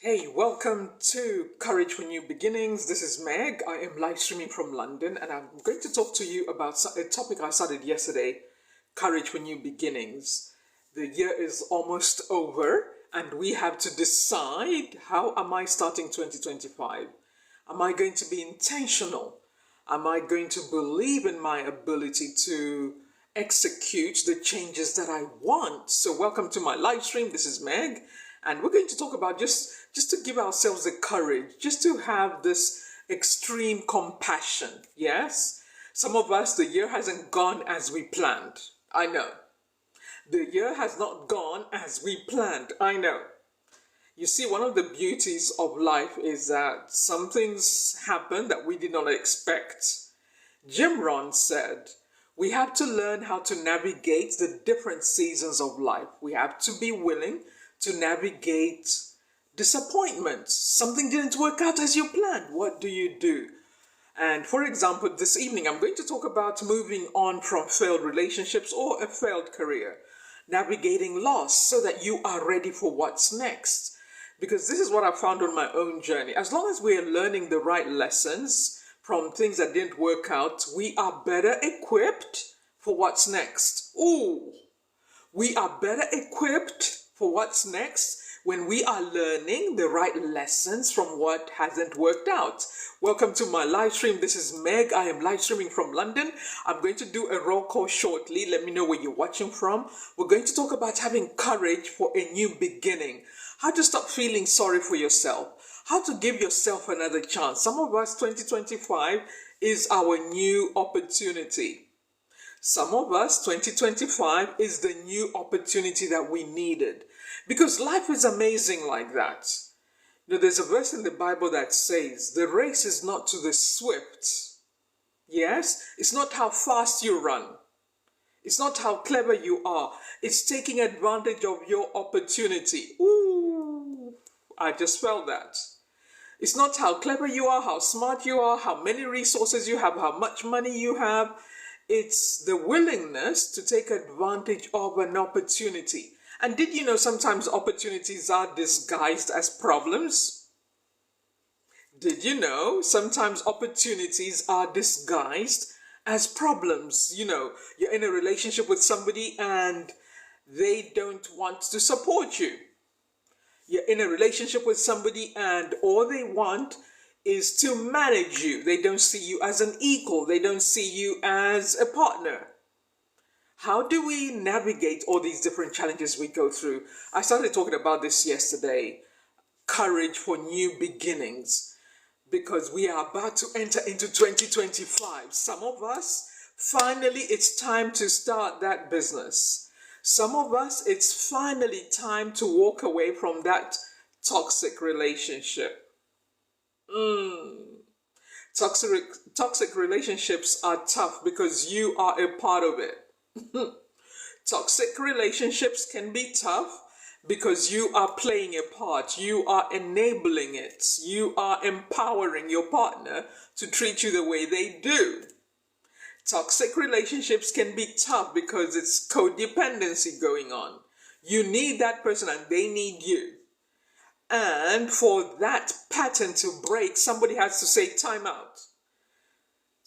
Hey, welcome to Courage for New Beginnings. This is Meg. I am live streaming from London and I'm going to talk to you about a topic I started yesterday, Courage for New Beginnings. The year is almost over and we have to decide, how am I starting 2025? Am I going to be intentional? Am I going to believe in my ability to execute the changes that I want? So welcome to my live stream. This is Meg. And we're going to talk about just to give ourselves the courage, just to have this extreme compassion. Yes? Some of us, the year hasn't gone as we planned. I know. The year has not gone as we planned. I know. You see, one of the beauties of life is that some things happen that we did not expect. Jim Rohn said, we have to learn how to navigate the different seasons of life. We have to be willing to navigate disappointment. Something didn't work out as you planned. What do you do? And for example, this evening, I'm going to talk about moving on from failed relationships or a failed career, navigating loss so that you are ready for what's next. Because this is what I found on my own journey. As long as we are learning the right lessons from things that didn't work out, we are better equipped for what's next. Ooh, we are better equipped for what's next when we are learning the right lessons from what hasn't worked out. Welcome to my live stream. This is Meg. I am live streaming from London. I'm going to do a roll call shortly. Let me know where you're watching from. We're going to talk about having courage for a new beginning. How to stop feeling sorry for yourself. How to give yourself another chance. Some of us, 2025 is our new opportunity. Some of us, 2025 is the new opportunity that we needed. Because life is amazing like that. You know, there's a verse in the Bible that says, the race is not to the swift. Yes? It's not how fast you run. It's not how clever you are. It's taking advantage of your opportunity. Ooh, I just felt that. It's not how clever you are, how smart you are, how many resources you have, how much money you have. It's the willingness to take advantage of an opportunity. And did you know sometimes opportunities are disguised as problems? Did you know sometimes opportunities are disguised as problems? You know, you're in a relationship with somebody and they don't want to support you. You're in a relationship with somebody and all they want is to manage you. They don't see you as an equal. They don't see you as a partner. How do we navigate all these different challenges we go through? I started talking about this yesterday. Courage for new beginnings. Because we are about to enter into 2025. Some of us, finally, it's time to start that business. Some of us, it's finally time to walk away from that toxic relationship. Toxic relationships are tough because you are a part of it. Toxic relationships can be tough because you are playing a part. You are enabling it. You are empowering your partner to treat you the way they do. Toxic relationships can be tough because it's codependency going on. You need that person and they need you. And for that pattern to break, somebody has to say time out.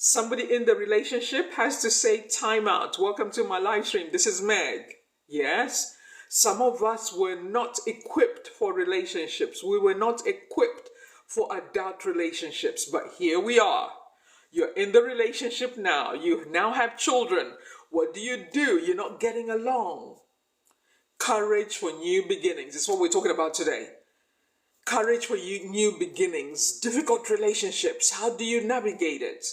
Somebody in the relationship has to say time out. Welcome to my live stream. This is Meg. Yes? Some of us were not equipped for relationships. We were not equipped for adult relationships. But here we are. You're in the relationship now. You now have children. What do? You're not getting along. Courage for new beginnings. That's what we're talking about today. Courage for new beginnings. Difficult relationships. How do you navigate it?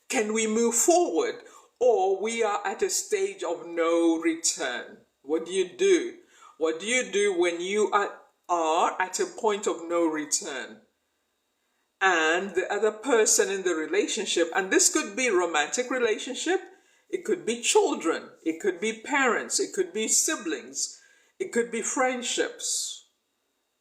Can we move forward, or we are at a stage of no return? What do you do? What do you do when you are at a point of no return? And the other person in the relationship, and this could be romantic relationship, it could be children, it could be parents, it could be siblings, it could be friendships.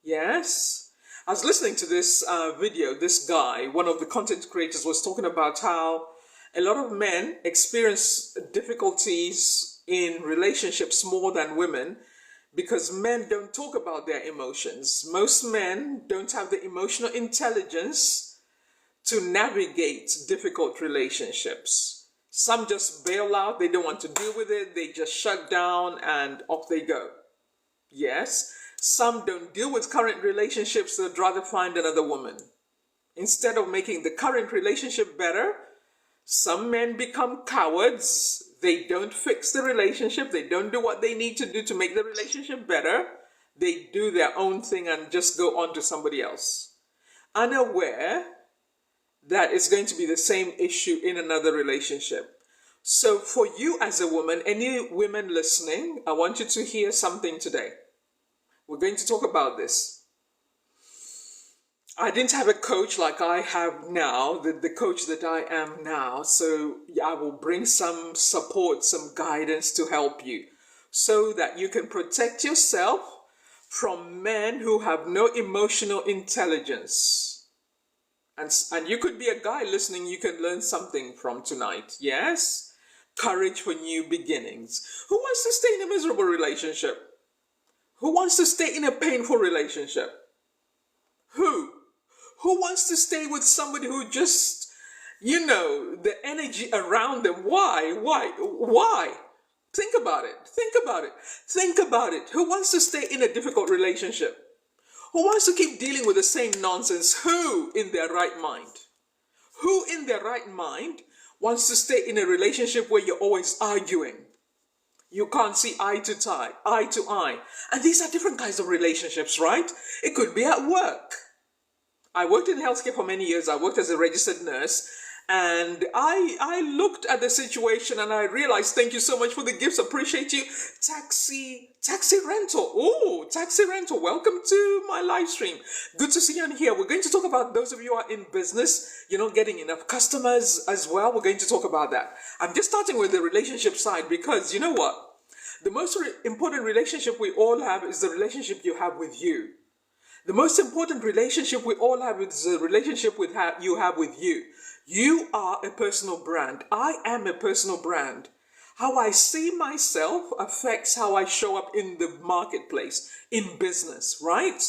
Yes? I was listening to this video. This guy, one of the content creators, was talking about how a lot of men experience difficulties in relationships more than women because men don't talk about their emotions. Most men don't have the emotional intelligence to navigate difficult relationships. Some just bail out, they don't want to deal with it, they just shut down and off they go. Yes, some don't deal with current relationships, they'd rather find another woman. Instead of making the current relationship better, some men become cowards. They don't fix the relationship. They don't do what they need to do to make the relationship better. They do their own thing and just go on to somebody else, unaware that it's going to be the same issue in another relationship. So for you as a woman, any women listening, I want you to hear something today. We're going to talk about this. I didn't have a coach like I have now, the coach that I am now. So I will bring some support, some guidance to help you so that you can protect yourself from men who have no emotional intelligence. And you could be a guy listening, you can learn something from tonight. Yes? Courage for new beginnings. Who wants to stay in a miserable relationship? Who wants to stay in a painful relationship? Who? Who wants to stay with somebody who just, the energy around them? Why? Think about it. Think about it. Who wants to stay in a difficult relationship? Who wants to keep dealing with the same nonsense? Who in their right mind? Who in their right mind wants to stay in a relationship where you're always arguing? You can't see eye to eye. And these are different kinds of relationships, right? It could be at work. I worked in healthcare for many years. I worked as a registered nurse, and I looked at the situation and I realized, thank you so much for the gifts, appreciate you. Taxi rental. Oh, taxi rental. Welcome to my live stream. Good to see you on here. We're going to talk about those of you who are in business, you're not getting enough customers as well. We're going to talk about that. I'm just starting with the relationship side because you know what? The most important relationship we all have is the relationship you have with you. The most important relationship we all have is the relationship you have with you. You are a personal brand. I am a personal brand. How I see myself affects how I show up in the marketplace, in business, right?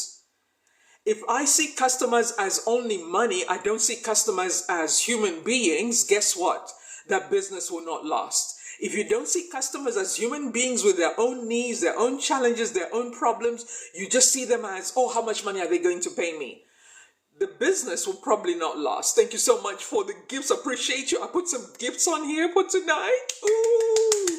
If I see customers as only money, I don't see customers as human beings, guess what? That business will not last. If you don't see customers as human beings with their own needs, their own challenges, their own problems, you just see them as, oh, how much money are they going to pay me? The business will probably not last. Thank you so much for the gifts. Appreciate you. I put some gifts on here for tonight. Ooh.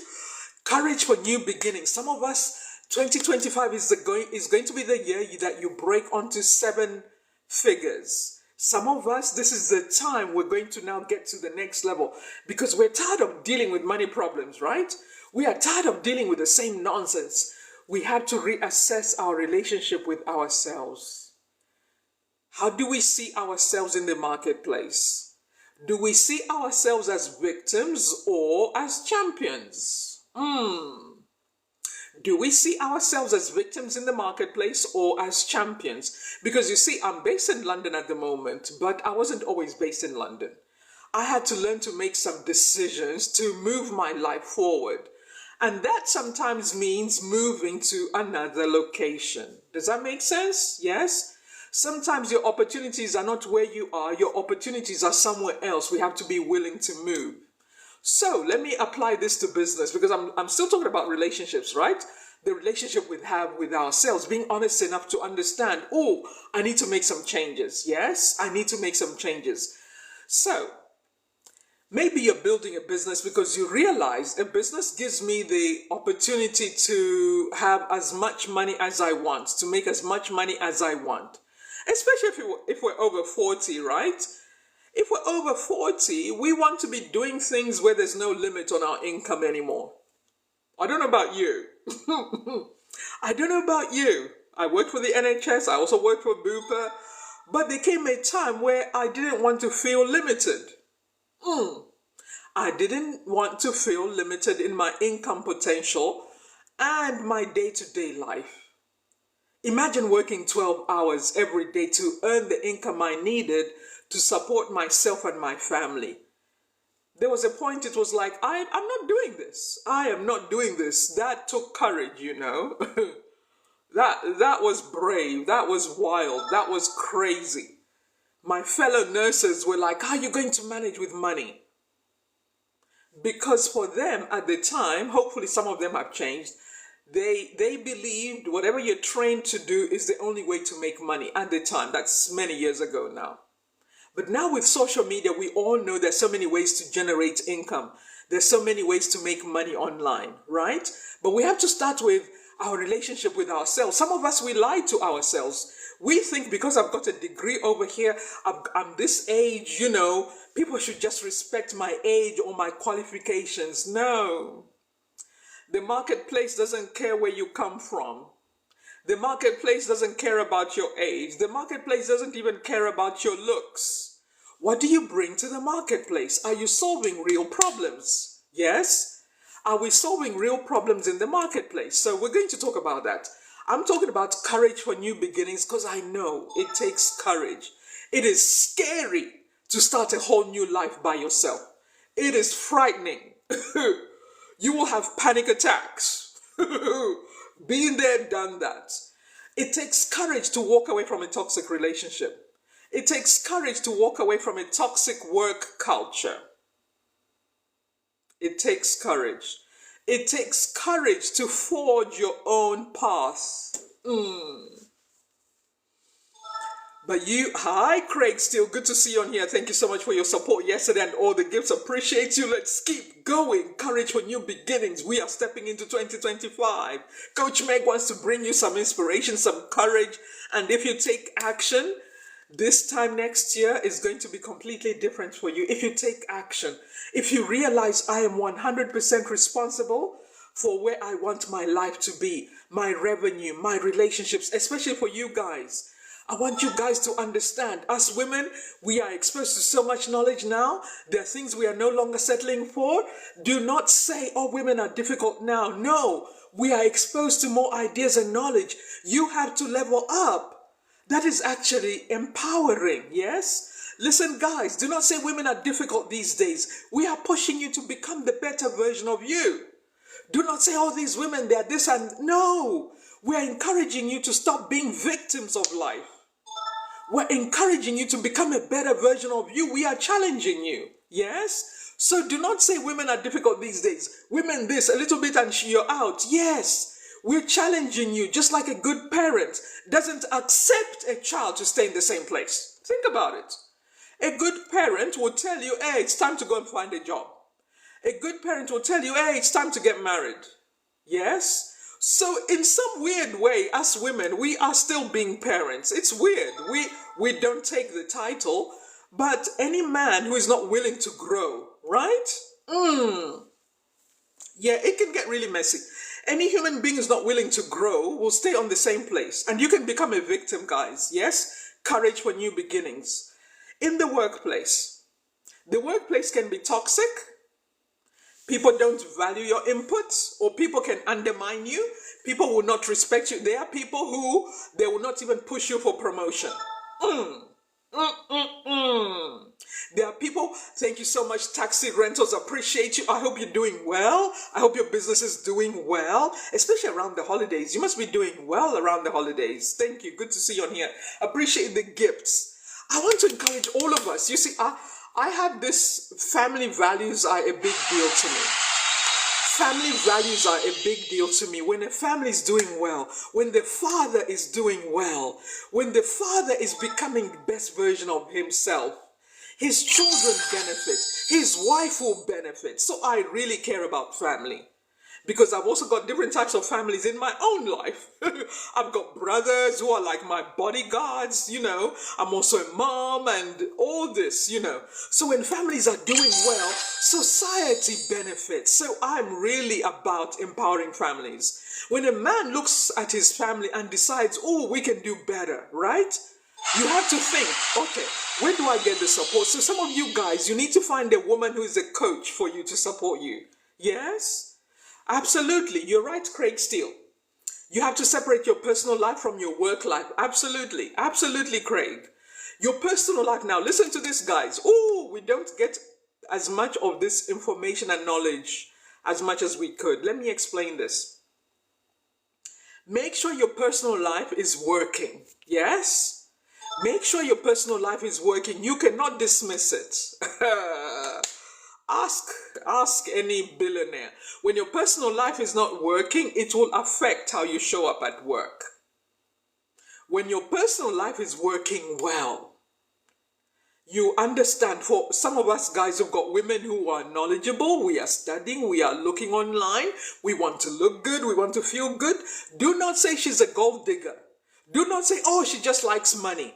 Courage for new beginnings. Some of us, 2025 is going to be the year that you break onto 7 figures. Some of us, this is the time we're going to now get to the next level because we're tired of dealing with money problems, right? We are tired of dealing with the same nonsense. We have to reassess our relationship with ourselves. How do we see ourselves in the marketplace? Do we see ourselves as victims or as champions? Do we see ourselves as victims in the marketplace or as champions? Because you see, I'm based in London at the moment, but I wasn't always based in London. I had to learn to make some decisions to move my life forward. And that sometimes means moving to another location. Does that make sense? Yes? Sometimes your opportunities are not where you are. Your opportunities are somewhere else. We have to be willing to move. So let me apply this to business because I'm still talking about relationships, right? The relationship we have with ourselves, being honest enough to understand, oh, I need to make some changes. Yes, I need to make some changes. So maybe you're building a business because you realize a business gives me the opportunity to have as much money as I want, to make as much money as I want. Especially if we're over 40, right? If we're over 40, we want to be doing things where there's no limit on our income anymore. I don't know about you. I don't know about you. I worked for the NHS. I also worked for Bupa. But there came a time where I didn't want to feel limited. I didn't want to feel limited in my income potential and my day-to-day life. Imagine working 12 hours every day to earn the income I needed to support myself and my family. There was a point it was like, I'm not doing this. I am not doing this. That took courage, you know. That was brave. That was wild. That was crazy. My fellow nurses were like, how are you going to manage with money? Because for them at the time, hopefully some of them have changed, they believed whatever you're trained to do is the only way to make money at the time. That's many years ago now. But now with social media, we all know there's so many ways to generate income. There's so many ways to make money online, right? But we have to start with our relationship with ourselves. Some of us, we lie to ourselves. We think because I've got a degree over here, I'm this age, people should just respect my age or my qualifications. No. The marketplace doesn't care where you come from. The marketplace doesn't care about your age. The marketplace doesn't even care about your looks. What do you bring to the marketplace? Are you solving real problems? Yes? Are we solving real problems in the marketplace? So we're going to talk about that. I'm talking about courage for new beginnings because I know it takes courage. It is scary to start a whole new life by yourself. It is frightening. You will have panic attacks. Been there, done that. It takes courage to walk away from a toxic relationship. It takes courage to walk away from a toxic work culture. It takes courage. It takes courage to forge your own path. But hi Craig, still good to see you on here. Thank you so much for your support yesterday and all the gifts. Appreciate you. Let's keep going. Courage for new beginnings. We are stepping into 2025. Coach Meg wants to bring you some inspiration, some courage. And if you take action, this time next year is going to be completely different for you. If you take action, if you realize I am 100% responsible for where I want my life to be, my revenue, my relationships, especially for you guys. I want you guys to understand, us women, we are exposed to so much knowledge now. There are things we are no longer settling for. Do not say, oh, women are difficult now. No, we are exposed to more ideas and knowledge. You have to level up. That is actually empowering, yes? Listen, guys, do not say women are difficult these days. We are pushing you to become the better version of you. Do not say, oh, these women, they're this and... No, we're encouraging you to stop being victims of life. We're encouraging you to become a better version of you. We are challenging you. Yes? So do not say women are difficult these days. Women this, a little bit and you're out. Yes. We're challenging you just like a good parent doesn't accept a child to stay in the same place. Think about it. A good parent will tell you, hey, it's time to go and find a job. A good parent will tell you, hey, it's time to get married. Yes? So in some weird way, as women, we are still being parents. It's weird. We don't take the title, but any man who is not willing to grow, right? Yeah, it can get really messy. Any human being who's not willing to grow will stay on the same place. And you can become a victim, guys. Yes? Courage for new beginnings. In the workplace can be toxic. People don't value your inputs, or people can undermine you. People will not respect you. There are people who, they will not even push you for promotion. There are people, thank you so much, Taxi Rentals, appreciate you. I hope you're doing well. I hope your business is doing well, especially around the holidays. You must be doing well around the holidays. Thank you. Good to see you on here. Appreciate the gifts. I want to encourage all of us. You see, I have this family values are a big deal to me. Family values are a big deal to me. When a family is doing well, when the father is doing well, when the father is becoming the best version of himself, his children benefit, his wife will benefit. So I really care about family. Because I've also got different types of families in my own life. I've got brothers who are like my bodyguards, I'm also a mom and all this, So when families are doing well, society benefits. So I'm really about empowering families. When a man looks at his family and decides, oh, we can do better, right? You have to think, okay, where do I get the support? So some of you guys, you need to find a woman who is a coach for you to support you. Yes? Absolutely. You're right, Craig Steele. You have to separate your personal life from your work life. Absolutely. Absolutely, Craig. Your personal life. Now, listen to this, guys. Oh, we don't get as much of this information and knowledge as much as we could. Let me explain this. Make sure your personal life is working. Yes? Make sure your personal life is working. You cannot dismiss it. Ask, ask any billionaire. When your personal life is not working, it will affect how you show up at work. When your personal life is working well, you understand. For some of us guys who've got women who are knowledgeable, we are studying, we are looking online, we want to look good, we want to feel good. Do not say she's a gold digger. Do not say, oh, she just likes money.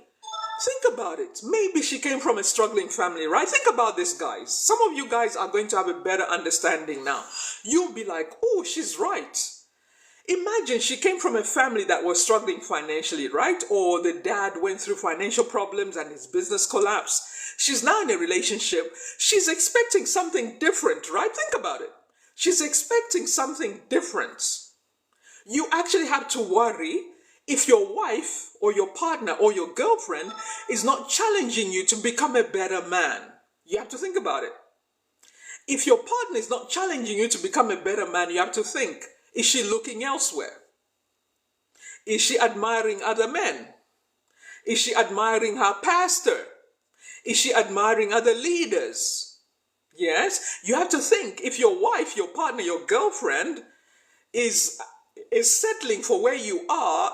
Think about it. Maybe she came from a struggling family, right? Think about this, guys. Some of you guys are going to have a better understanding now. You'll be like, oh, she's right. Imagine she came from a family that was struggling financially, right? Or the dad went through financial problems and his business collapsed. She's now in a relationship. She's expecting something different, right? Think about it. She's expecting something different. You actually have to worry if your wife or your partner or your girlfriend is not challenging you to become a better man. You have to think about it. If your partner is not challenging you to become a better man, you have to think, is she looking elsewhere? Is she admiring other men? Is she admiring her pastor? Is she admiring other leaders? Yes, you have to think, if your wife, your partner, your girlfriend is settling for where you are,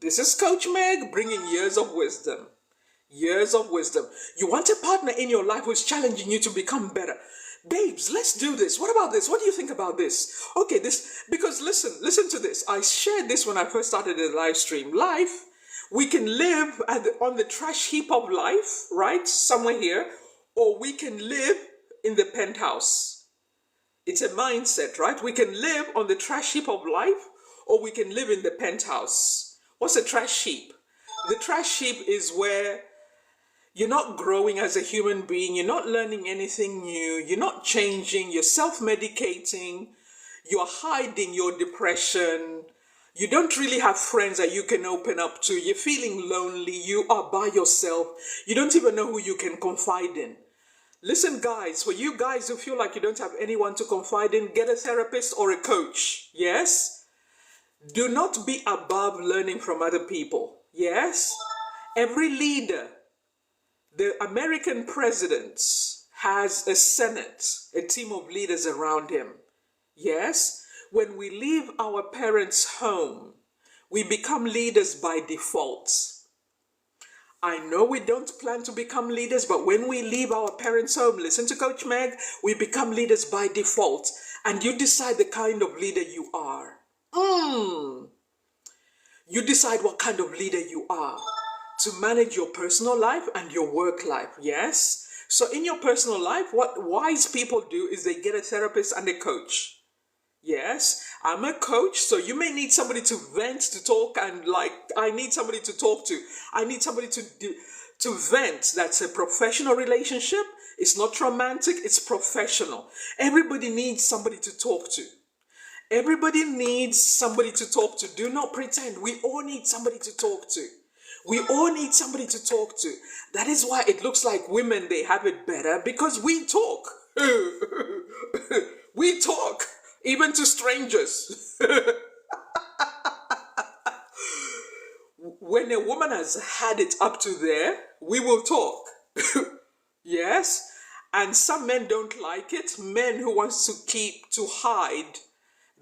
this is Coach Meg bringing years of wisdom. Years of wisdom. You want a partner in your life who's challenging you to become better. Babes, let's do this. What about this? What do you think about this? Okay, because listen to this. I shared this when I first started the live stream. Life, we can live on the trash heap of life, right? Somewhere here, or we can live in the penthouse. It's a mindset, right? We can live on the trash heap of life, or we can live in the penthouse. What's a trash heap? The trash heap is where you're not growing as a human being, you're not learning anything new, you're not changing, you're self-medicating, you're hiding your depression, you don't really have friends that you can open up to, you're feeling lonely, you are by yourself, you don't even know who you can confide in. Listen guys, for you guys who feel like you don't have anyone to confide in, get a therapist or a coach, yes? Do not be above learning from other people, yes? Every leader, the American president has a Senate, a team of leaders around him. Yes, when we leave our parents' home, we become leaders by default. I know we don't plan to become leaders, but when we leave our parents' home, listen to Coach Meg, we become leaders by default. And you decide the kind of leader you are. You decide what kind of leader you are to manage your personal life and your work life, yes? So in your personal life, what wise people do is they get a therapist and a coach. Yes, I'm a coach, so you may need somebody to vent, to talk, and like, I need somebody to talk to. I need somebody to vent. That's a professional relationship. It's not romantic, it's professional. Everybody needs somebody to talk to. Everybody needs somebody to talk to. Do not pretend. We all need somebody to talk to. We all need somebody to talk to. That is why it looks like women, they have it better, because we talk. We talk, even to strangers. When a woman has had it up to there, we will talk. Yes? And some men don't like it. Men who wants to hide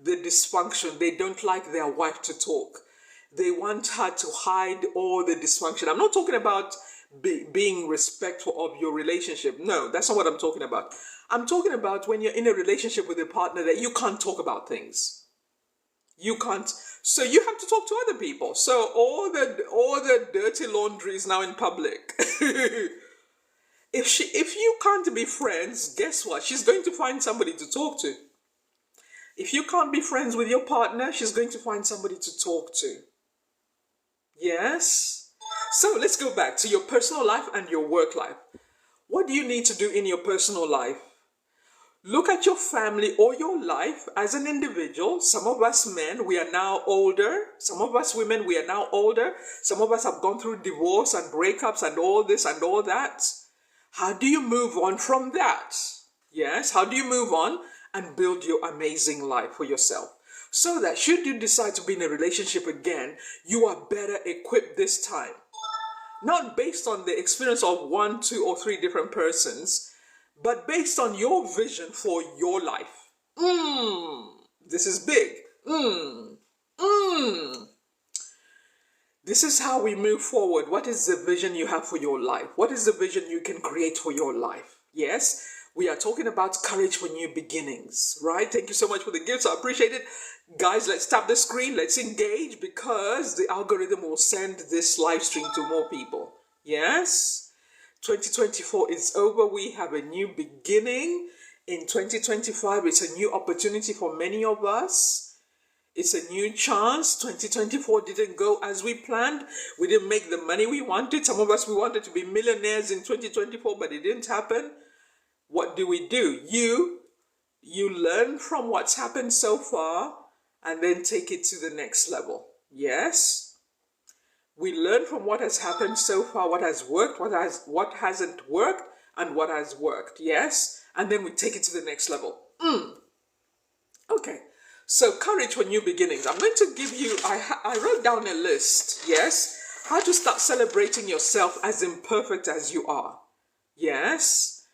the dysfunction. They don't like their wife to talk. They want her to hide all the dysfunction. I'm not talking about being respectful of your relationship. No, that's not what I'm talking about. I'm talking about when you're in a relationship with a partner that you can't talk about things. You can't. So you have to talk to other people. So all the dirty laundry is now in public. If you can't be friends, guess what? She's going to find somebody to talk to. If you can't be friends with your partner, she's going to find somebody to talk to. Yes? So let's go back to your personal life and your work life. What do you need to do in your personal life? Look at your family or your life as an individual. Some of us men, we are now older. Some of us women, we are now older. Some of us have gone through divorce and breakups and all this and all that. How do you move on from that? Yes, how do you move on and build your amazing life for yourself? so that should you decide to be in a relationship again, you are better equipped this time. Not based on the experience of 1, 2, or 3 different persons, but based on your vision for your life. This is big. This is how we move forward. What is the vision you have for your life? What is the vision you can create for your life? Yes, we are talking about courage for new beginnings, right? Thank you so much for the gifts. I appreciate it. Guys, let's tap the screen. Let's engage because the algorithm will send this live stream to more people. Yes, 2024 is over. We have a new beginning. In 2025, it's a new opportunity for many of us. It's a new chance. 2024 didn't go as we planned. We didn't make the money we wanted. Some of us, we wanted to be millionaires in 2024, but it didn't happen. What do? You learn from what's happened so far and then take it to the next level. Yes? We learn from what has happened so far, what has worked, what hasn't worked, and what has worked. Yes? And then we take it to the next level. Okay. So, courage for new beginnings. I'm going to give you, I wrote down a list, yes? How to start celebrating yourself as imperfect as you are. Yes?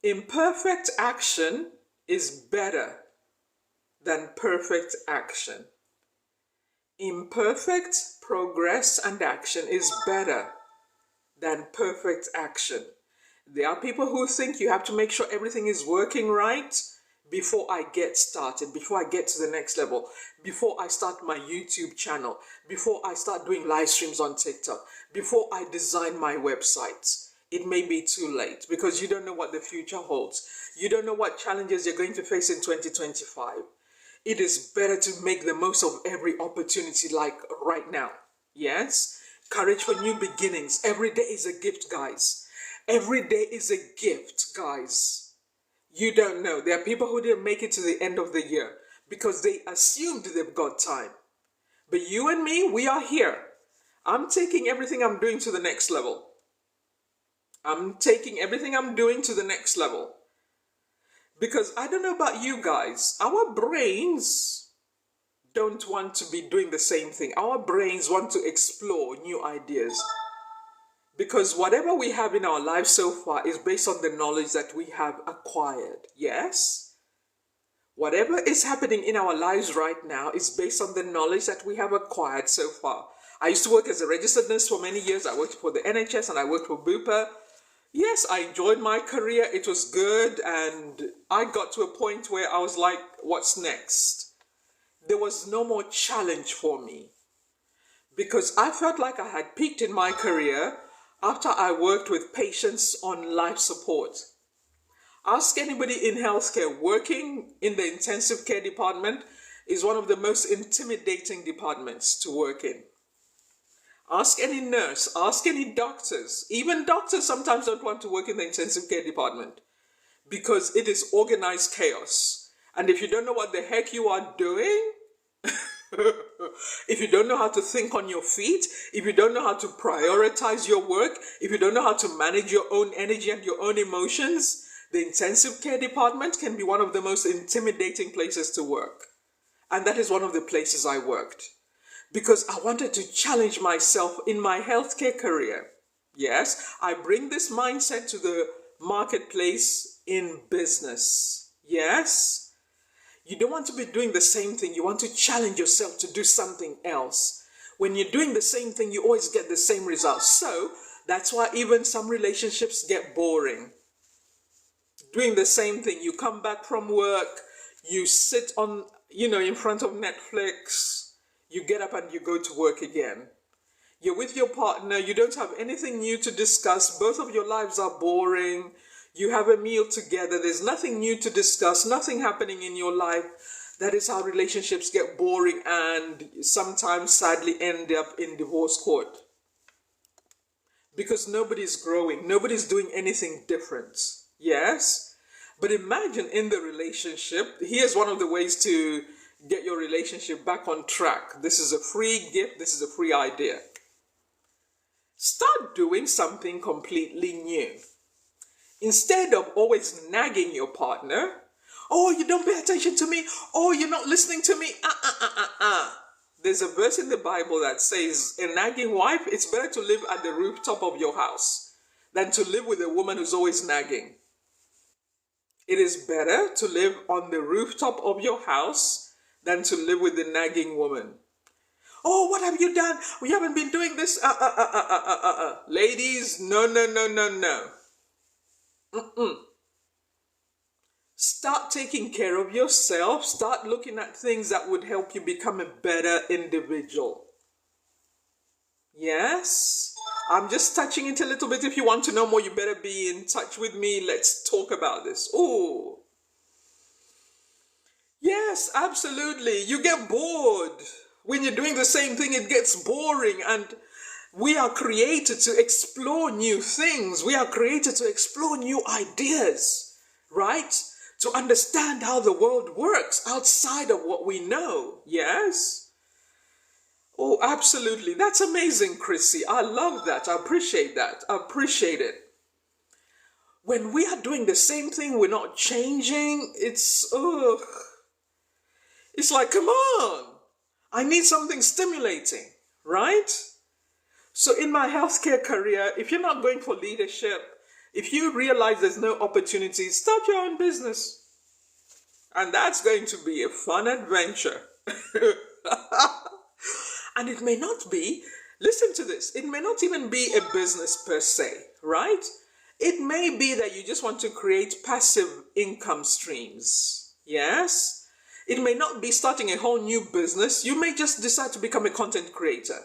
Imperfect action is better than perfect action. Imperfect progress and action is better than perfect action. There are people who think you have to make sure everything is working right before I get started, before I get to the next level, before I start my YouTube channel, before I start doing live streams on TikTok, before I design my websites. It may be too late because you don't know what the future holds. You don't know what challenges you're going to face in 2025. It is better to make the most of every opportunity like right now. Yes? Courage for new beginnings. Every day is a gift, guys. Every day is a gift, guys. You don't know. There are people who didn't make it to the end of the year because they assumed they've got time. But you and me, we are here. I'm taking everything I'm doing to the next level. I'm taking everything I'm doing to the next level. Because I don't know about you guys, our brains don't want to be doing the same thing. Our brains want to explore new ideas. Because whatever we have in our lives so far is based on the knowledge that we have acquired. Yes? Whatever is happening in our lives right now is based on the knowledge that we have acquired so far. I used to work as a registered nurse for many years. I worked for the NHS and I worked for Bupa. Yes, I enjoyed my career. It was good. And I got to a point where I was like, what's next? There was no more challenge for me. Because I felt like I had peaked in my career after I worked with patients on life support. Ask anybody in healthcare. Working in the intensive care department is one of the most intimidating departments to work in. Ask any nurse, ask any doctors. Even doctors sometimes don't want to work in the intensive care department because it is organized chaos. And if you don't know what the heck you are doing, if you don't know how to think on your feet, if you don't know how to prioritize your work, if you don't know how to manage your own energy and your own emotions, the intensive care department can be one of the most intimidating places to work. And that is one of the places I worked. Because I wanted to challenge myself in my healthcare career. Yes, I bring this mindset to the marketplace in business. Yes. You don't want to be doing the same thing. You want to challenge yourself to do something else. When you're doing the same thing, you always get the same results. So that's why even some relationships get boring. Doing the same thing. You come back from work, you sit on, in front of Netflix, you get up and you go to work again. You're with your partner, you don't have anything new to discuss. Both of your lives are boring. You have a meal together. There's nothing new to discuss, nothing happening in your life. That is how relationships get boring and sometimes sadly end up in divorce court. Because nobody's growing. Nobody's doing anything different. Yes? But imagine in the relationship, here's one of the ways to get your relationship back on track. This is a free gift. This is a free idea. Start doing something completely new. Instead of always nagging your partner Oh, you don't pay attention to me. Oh, you're not listening to me. There's a verse in the Bible that says, a nagging wife, it's better to live at the rooftop of your house than to live with a woman who's always nagging. It is better to live on the rooftop of your house than to live with the nagging woman. Oh, what have you done? We haven't been doing this. Ladies, no, no, no, no, no. Start taking care of yourself. Start looking at things that would help you become a better individual. Yes? I'm just touching it a little bit. If you want to know more, you better be in touch with me. Let's talk about this. Oh, yes, absolutely. You get bored. When you're doing the same thing, it gets boring. And we are created to explore new things. We are created to explore new ideas, right? To understand how the world works outside of what we know. Yes? Oh, absolutely. That's amazing, Chrissy. I love that. I appreciate that. I appreciate it. When we are doing the same thing, we're not changing. It's like, come on. I need something stimulating, right? So in my healthcare career, if you're not going for leadership, if you realize there's no opportunity, start your own business. And that's going to be a fun adventure. And it may not be, listen to this, it may not even be a business per se, right? It may be that you just want to create passive income streams. Yes? It may not be starting a whole new business. You may just decide to become a content creator.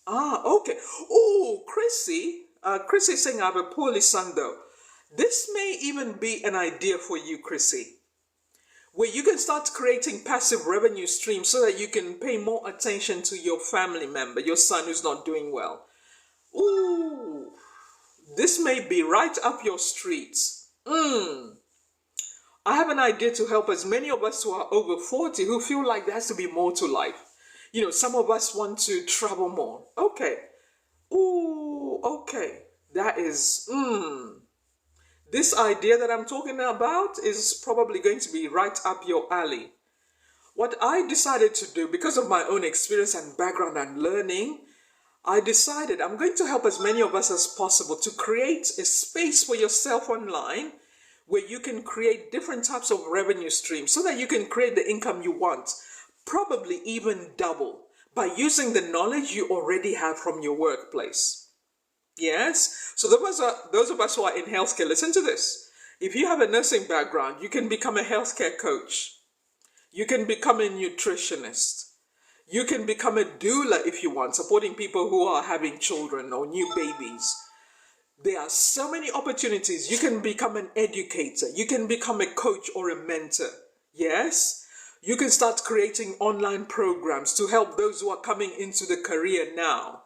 Ah, okay. Oh, Chrissy is saying I have a poorly son though. This may even be an idea for you, Chrissy, where you can start creating passive revenue streams so that you can pay more attention to your family member, your son who's not doing well. Ooh, this may be right up your street. I have an idea to help as many of us who are over 40 who feel like there has to be more to life. You know, some of us want to travel more. Okay. Ooh, okay. That is, this idea that I'm talking about is probably going to be right up your alley. What I decided to do, because of my own experience and background and learning, I decided I'm going to help as many of us as possible to create a space for yourself online where you can create different types of revenue streams so that you can create the income you want, probably even double, by using the knowledge you already have from your workplace. Yes? So those of us who are in healthcare, listen to this. If you have a nursing background, you can become a healthcare coach. You can become a nutritionist. You can become a doula if you want, supporting people who are having children or new babies. There are so many opportunities. You can become an educator. You can become a coach or a mentor. Yes? You can start creating online programs to help those who are coming into the career now.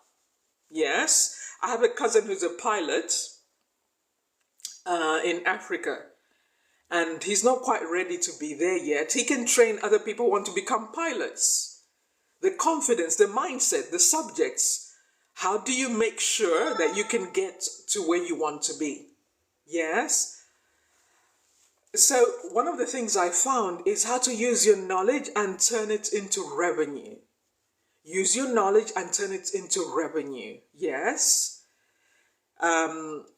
Yes? I have a cousin who's a pilot in Africa. And he's not quite ready to be there yet. He can train other people who want to become pilots. The confidence, the mindset, the subjects. How do you make sure that you can get to where you want to be? Yes? So one of the things I found is how to use your knowledge and turn it into revenue. Use your knowledge and turn it into revenue. Yes?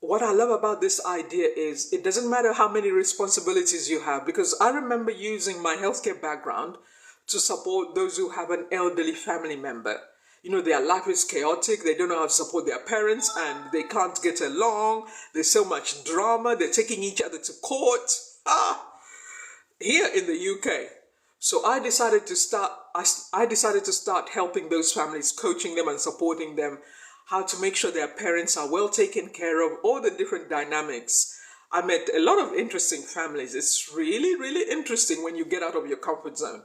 What I love about this idea is it doesn't matter how many responsibilities you have, because I remember using my healthcare background to support those who have an elderly family member. You know, their life is chaotic, they don't know how to support their parents, and they can't get along. There's so much drama, they're taking each other to court. Here in the UK. So I decided to start helping those families, coaching them and supporting them, how to make sure their parents are well taken care of, all the different dynamics. I met a lot of interesting families. It's really, really interesting when you get out of your comfort zone.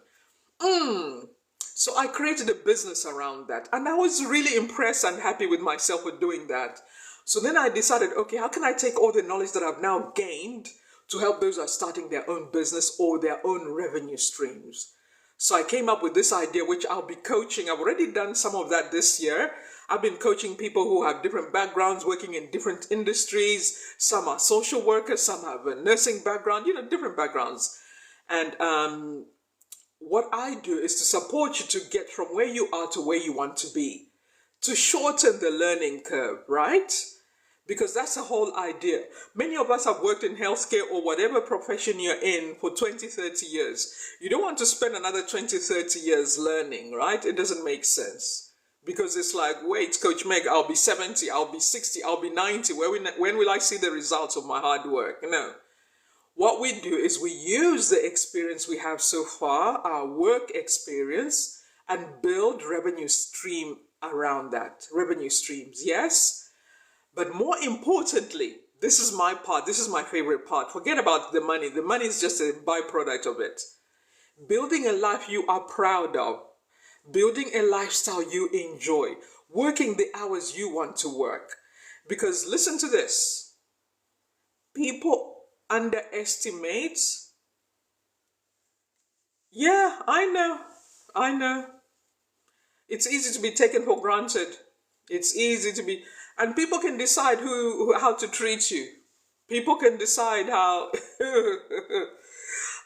So I created a business around that, and I was really impressed and happy with myself for doing that. So then I decided, okay, how can I take all the knowledge that I've now gained to help those who are starting their own business or their own revenue streams? So I came up with this idea, which I'll be coaching. I've already done some of that this year. I've been coaching people who have different backgrounds, working in different industries. Some are social workers, some have a nursing background, different backgrounds. And what I do is to support you to get from where you are to where you want to be, to shorten the learning curve, right? Because that's the whole idea. Many of us have worked in healthcare or whatever profession you're in for 20, 30 years. You don't want to spend another 20, 30 years learning, right? It doesn't make sense. Because it's like, wait, Coach Meg, I'll be 70, I'll be 60, I'll be 90. When will I see the results of my hard work? No. What we do is we use the experience we have so far, our work experience, and build revenue stream around that. Revenue streams, yes? But more importantly, this is my part, this is my favorite part. Forget about the money. The money is just a byproduct of it. Building a life you are proud of. Building a lifestyle you enjoy. Working the hours you want to work. Because listen to this. People underestimate. Yeah, I know. It's easy to be taken for granted. It's easy to be, and people can decide how to treat you. People can decide how.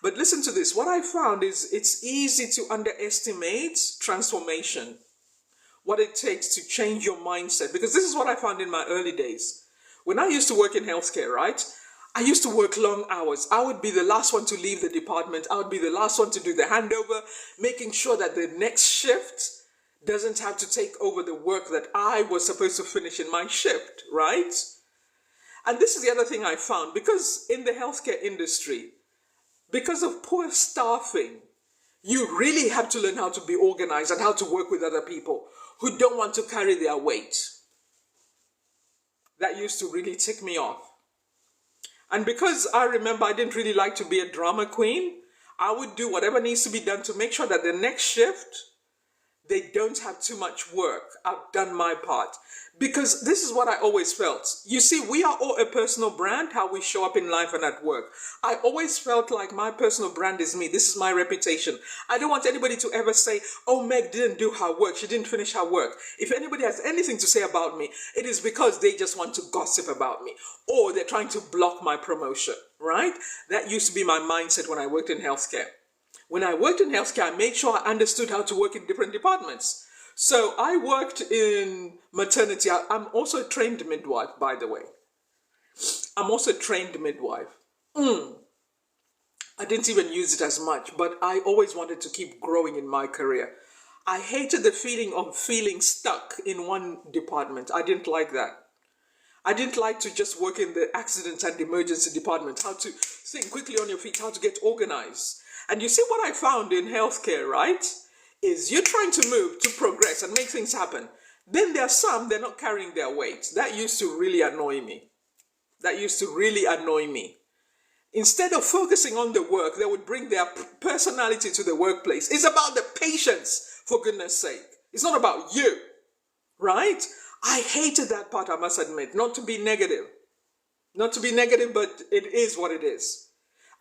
But listen to this. What I found is it's easy to underestimate transformation, what it takes to change your mindset. Because this is what I found in my early days. When I used to work in healthcare, right? I used to work long hours. I would be the last one to leave the department. I would be the last one to do the handover, making sure that the next shift doesn't have to take over the work that I was supposed to finish in my shift, right? And this is the other thing I found, because in the healthcare industry, because of poor staffing, you really have to learn how to be organized and how to work with other people who don't want to carry their weight. That used to really tick me off. And because I remember I didn't really like to be a drama queen, I would do whatever needs to be done to make sure that the next shift, they don't have too much work. I've done my part. Because this is what I always felt. You see, we are all a personal brand, how we show up in life and at work. I always felt like my personal brand is me. This is my reputation. I don't want anybody to ever say, oh, Meg didn't do her work. She didn't finish her work. If anybody has anything to say about me, it is because they just want to gossip about me. Or they're trying to block my promotion, right? That used to be my mindset when I worked in healthcare. When I worked in healthcare, I made sure I understood how to work in different departments. So I worked in maternity. I'm also a trained midwife, by the way. I'm also a trained midwife. I didn't even use it as much, but I always wanted to keep growing in my career. I hated the feeling of feeling stuck in one department. I didn't like that. I didn't like to just work in the accident and emergency department, how to think quickly on your feet, how to get organized. And you see what I found in healthcare, right? Is you're trying to move, to progress and make things happen. Then there are some, they're not carrying their weight. That used to really annoy me. Instead of focusing on the work, they would bring their personality to the workplace. It's about the patients, for goodness sake. It's not about you, right? I hated that part, I must admit. Not to be negative. Not to be negative, but it is what it is.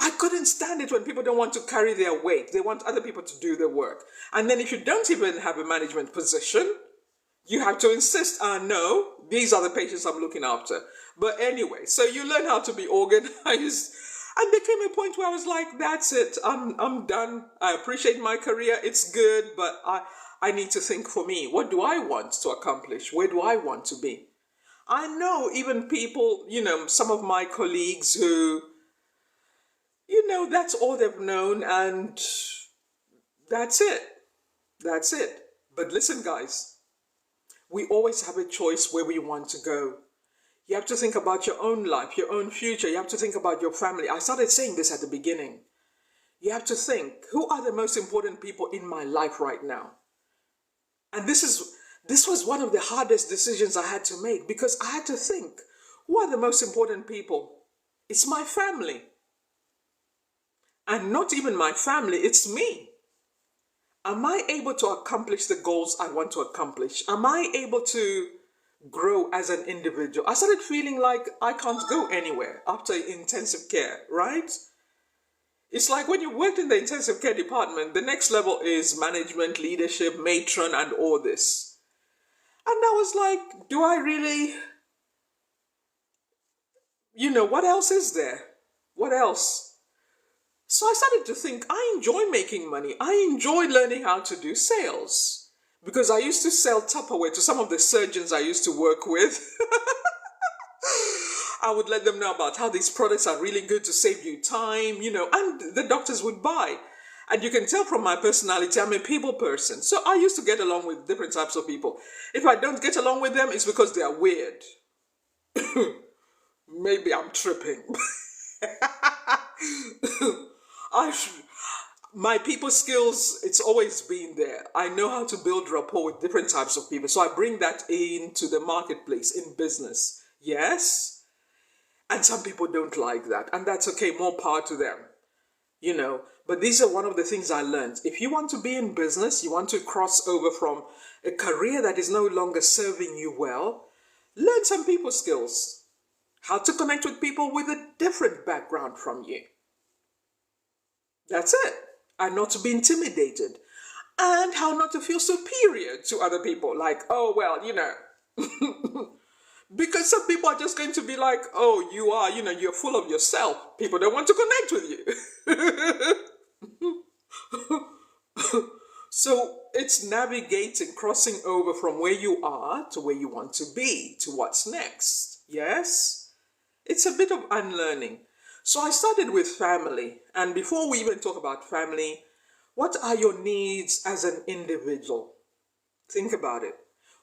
I couldn't stand it when people don't want to carry their weight. They want other people to do the work. And then if you don't even have a management position, you have to insist, no, these are the patients I'm looking after. But anyway, so you learn how to be organized. And there came a point where I was like, that's it. I'm done. I appreciate my career. It's good, but I need to think for me. What do I want to accomplish? Where do I want to be? I know even people, some of my colleagues who, that's all they've known and that's it. That's it. But listen, guys, we always have a choice where we want to go. You have to think about your own life, your own future. You have to think about your family. I started saying this at the beginning. You have to think, who are the most important people in my life right now? And this was one of the hardest decisions I had to make because I had to think, who are the most important people? It's my family. And not even my family, it's me. Am I able to accomplish the goals I want to accomplish? Am I able to grow as an individual? I started feeling like I can't go anywhere after intensive care, right? It's like when you worked in the intensive care department, the next level is management, leadership, matron, and all this. And I was like, do I really, what else is there? What else? So I started to think, I enjoy making money. I enjoy learning how to do sales. Because I used to sell Tupperware to some of the surgeons I used to work with. I would let them know about how these products are really good to save you time, and the doctors would buy. And you can tell from my personality, I'm a people person. So I used to get along with different types of people. If I don't get along with them, it's because they are weird. Maybe I'm tripping. I, my people skills, it's always been there. I know how to build rapport with different types of people. So I bring that into the marketplace, in business. Yes. And some people don't like that. And that's okay. More power to them. But these are one of the things I learned. If you want to be in business, you want to cross over from a career that is no longer serving you well, learn some people skills. How to connect with people with a different background from you. That's it. And not to be intimidated. And how not to feel superior to other people. Like, oh, well, Because some people are just going to be like, oh, you're full of yourself. People don't want to connect with you. So it's navigating, crossing over from where you are to where you want to be, to what's next. Yes? It's a bit of unlearning. So I started with family. And before we even talk about family, what are your needs as an individual? Think about it.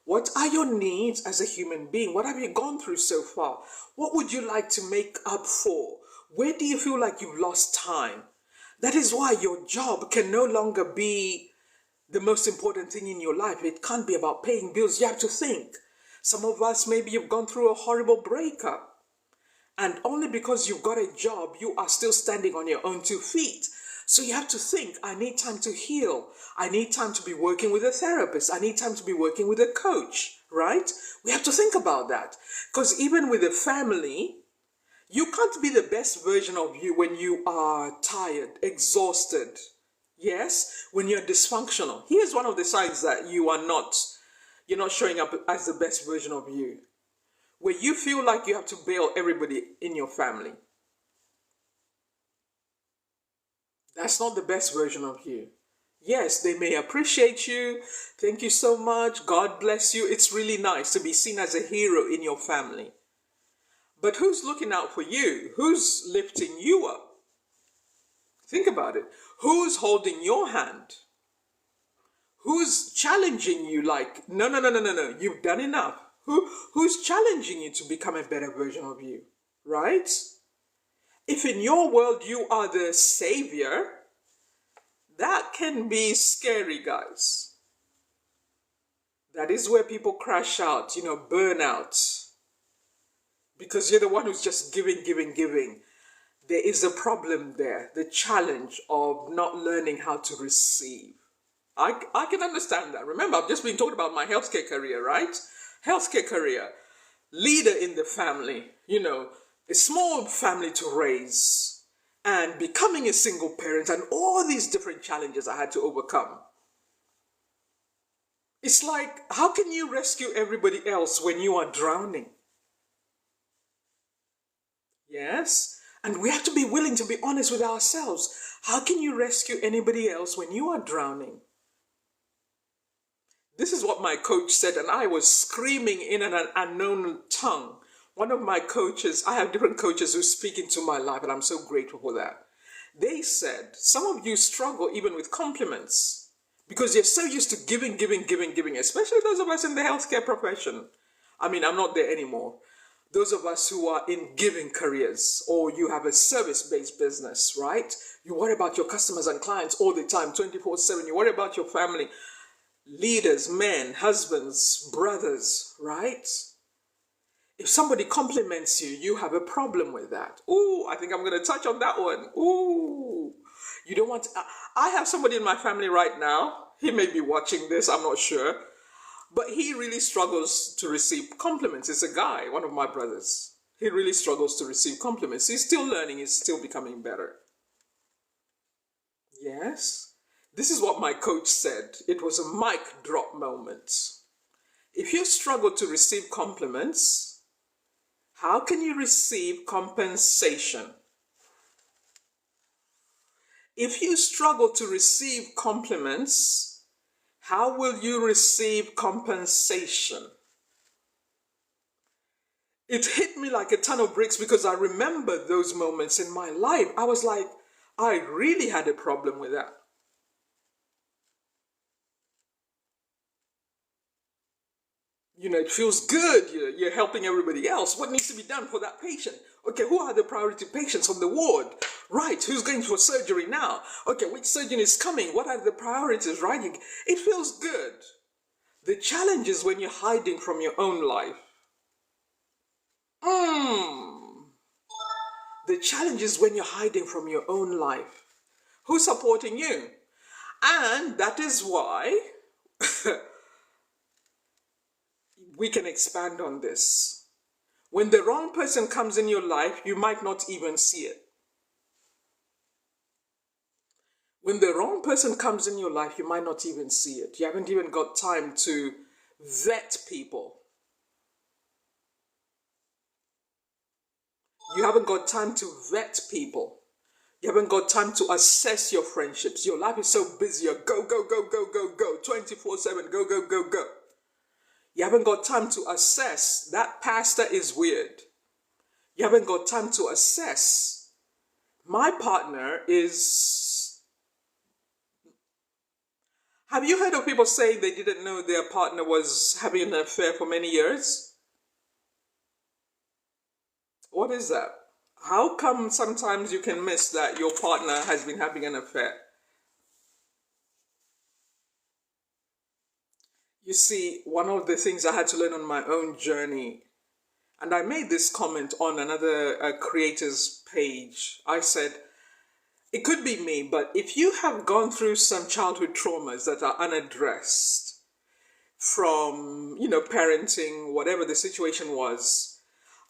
What are your needs as a human being? What have you gone through so far? What would you like to make up for? Where do you feel like you've lost time? That is why your job can no longer be the most important thing in your life. It can't be about paying bills. You have to think. Some of us, maybe you've gone through a horrible breakup. And only because you've got a job, you are still standing on your own 2 feet. So you have to think, I need time to heal. I need time to be working with a therapist. I need time to be working with a coach, right? We have to think about that. Because even with a family, you can't be the best version of you when you are tired, exhausted. Yes, when you're dysfunctional. Here's one of the signs that you're not showing up as the best version of you. Where you feel like you have to bail everybody in your family. That's not the best version of you. Yes, they may appreciate you. Thank you so much. God bless you. It's really nice to be seen as a hero in your family. But who's looking out for you? Who's lifting you up? Think about it. Who's holding your hand? Who's challenging you like, no, you've done enough. Who's challenging you to become a better version of you, right? If in your world you are the savior, that can be scary, guys. That is where people crash out, burn out. Because you're the one who's just giving. There is a problem there, the challenge of not learning how to receive. I can understand that. Remember, I've just been talking about my healthcare career, right? Healthcare career, leader in the family, a small family to raise, and becoming a single parent, and all these different challenges I had to overcome. It's like, how can you rescue everybody else when you are drowning? Yes, and we have to be willing to be honest with ourselves. How can you rescue anybody else when you are drowning? This is what my coach said, and I was screaming in an unknown tongue. One of my coaches, I have different coaches who speak into my life, and I'm so grateful for that. They said, some of you struggle even with compliments because you're so used to giving, especially those of us in the healthcare profession. I mean, I'm not there anymore. Those of us who are in giving careers, or you have a service-based business, right? You worry about your customers and clients all the time, 24/7. You worry about your family. Leaders, men, husbands, brothers, right? If somebody compliments you, you have a problem with that. Ooh, I think I'm going to touch on that one. Ooh, you don't want to, I have somebody in my family right now. He may be watching this, I'm not sure. But he really struggles to receive compliments. It's a guy, one of my brothers. He really struggles to receive compliments. He's still learning, he's still becoming better. Yes. This is what my coach said. It was a mic drop moment. If you struggle to receive compliments, how can you receive compensation? If you struggle to receive compliments, how will you receive compensation? It hit me like a ton of bricks because I remember those moments in my life. I was like, I really had a problem with that. It feels good. You're helping everybody else. What needs to be done for that patient? Okay, who are the priority patients on the ward? Right, who's going for surgery now? Okay, which surgeon is coming? What are the priorities, right? It feels good. The challenge is when you're hiding from your own life. The challenge is when you're hiding from your own life. Who's supporting you? And that is why we can expand on this. When the wrong person comes in your life, you might not even see it. When the wrong person comes in your life, you might not even see it. You haven't even got time to vet people. You haven't got time to vet people. You haven't got time to assess your friendships. Your life is so busy. You're go, go, go, go, go, go, 24/7, go, go, go, go. You haven't got time to assess that pastor is weird. You haven't got time to assess my partner is... Have you heard of people say they didn't know their partner was having an affair for many years? What is that? How come sometimes you can miss that your partner has been having an affair? You see, one of the things I had to learn on my own journey, and I made this comment on another creator's page. I said, it could be me, but if you have gone through some childhood traumas that are unaddressed from, parenting, whatever the situation was,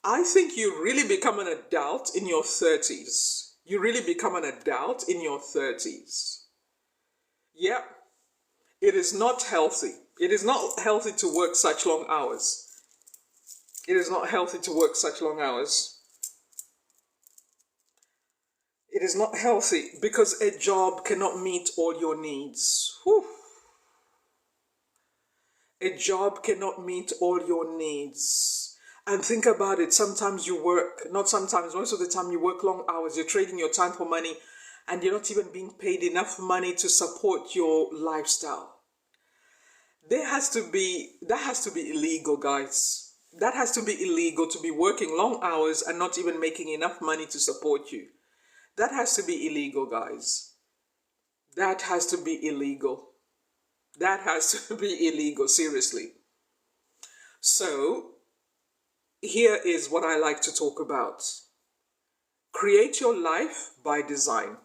I think you really become an adult in your 30s. You really become an adult in your 30s. Yeah, it is not healthy. It is not healthy to work such long hours. It is not healthy to work such long hours. It is not healthy because a job cannot meet all your needs. Whew. A job cannot meet all your needs. And think about it, sometimes you work, not sometimes, most of the time you work long hours, you're trading your time for money, and you're not even being paid enough money to support your lifestyle. That has to be illegal, guys. That has to be illegal, to be working long hours and not even making enough money to support you. That has to be illegal, guys. That has to be illegal. That has to be illegal, seriously. So, here is what I like to talk about. Create your life by design.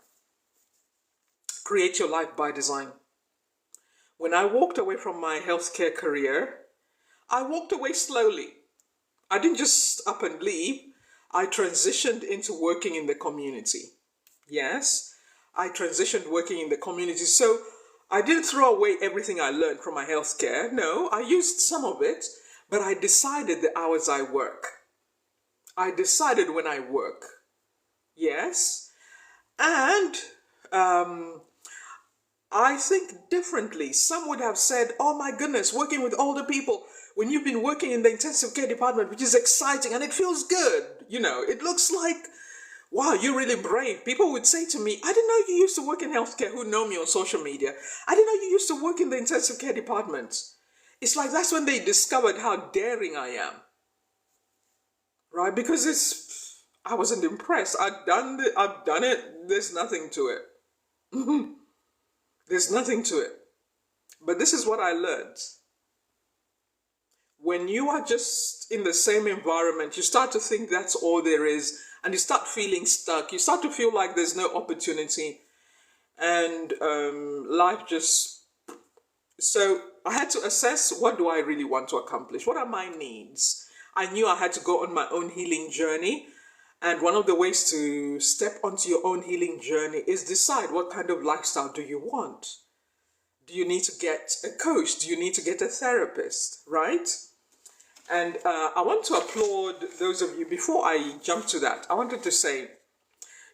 Create your life by design. When I walked away from my healthcare career, I walked away slowly. I didn't just up and leave. I transitioned into working in the community. Yes, I transitioned working in the community. So I didn't throw away everything I learned from my healthcare. No, I used some of it, but I decided the hours I work. I decided when I work. Yes, and I think differently. Some would have said, oh my goodness, working with older people when you've been working in the intensive care department, which is exciting and it feels good. It looks like, wow, you're really brave. People would say to me, I didn't know you used to work in healthcare, who know me on social media. I didn't know you used to work in the intensive care department. It's like that's when they discovered how daring I am. Right? Because I wasn't impressed. I've done it. There's nothing to it. There's nothing to it. But this is what I learned. When you are just in the same environment, you start to think that's all there is, and you start feeling stuck. You start to feel like there's no opportunity, and life just... So I had to assess, what do I really want to accomplish? What are my needs? I knew I had to go on my own healing journey. And one of the ways to step onto your own healing journey is decide, what kind of lifestyle do you want? Do you need to get a coach? Do you need to get a therapist? Right? And I want to applaud those of you. Before I jump to that, I wanted to say,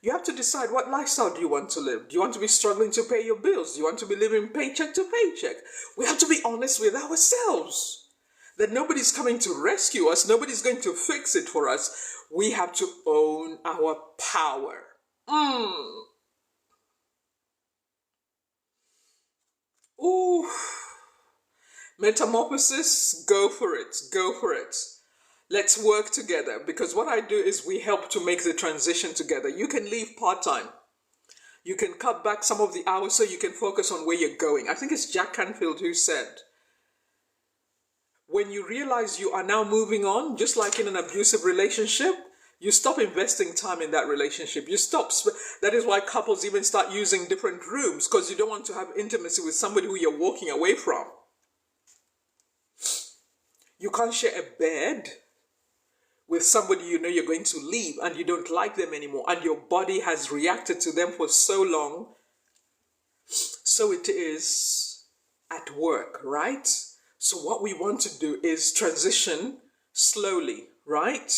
You have to decide, what lifestyle do you want to live? Do you want to be struggling to pay your bills? Do you want to be living paycheck to paycheck? We have to be honest with ourselves that nobody's coming to rescue us. Nobody's going to fix it for us. We have to own our power. Ooh. Metamorphosis, go for it. Go for it. Let's work together, because what I do is we help to make the transition together. You can leave part-time. You can cut back some of the hours so you can focus on where you're going. I think it's Jack Canfield who said, when you realize you are now moving on, just like in an abusive relationship, you stop investing time in that relationship. You stop. That is why couples even start using different rooms, because you don't want to have intimacy with somebody who you're walking away from. You can't share a bed with somebody you know you're going to leave and you don't like them anymore, and your body has reacted to them for so long. So it is at work, right? So what we want to do is transition slowly, right?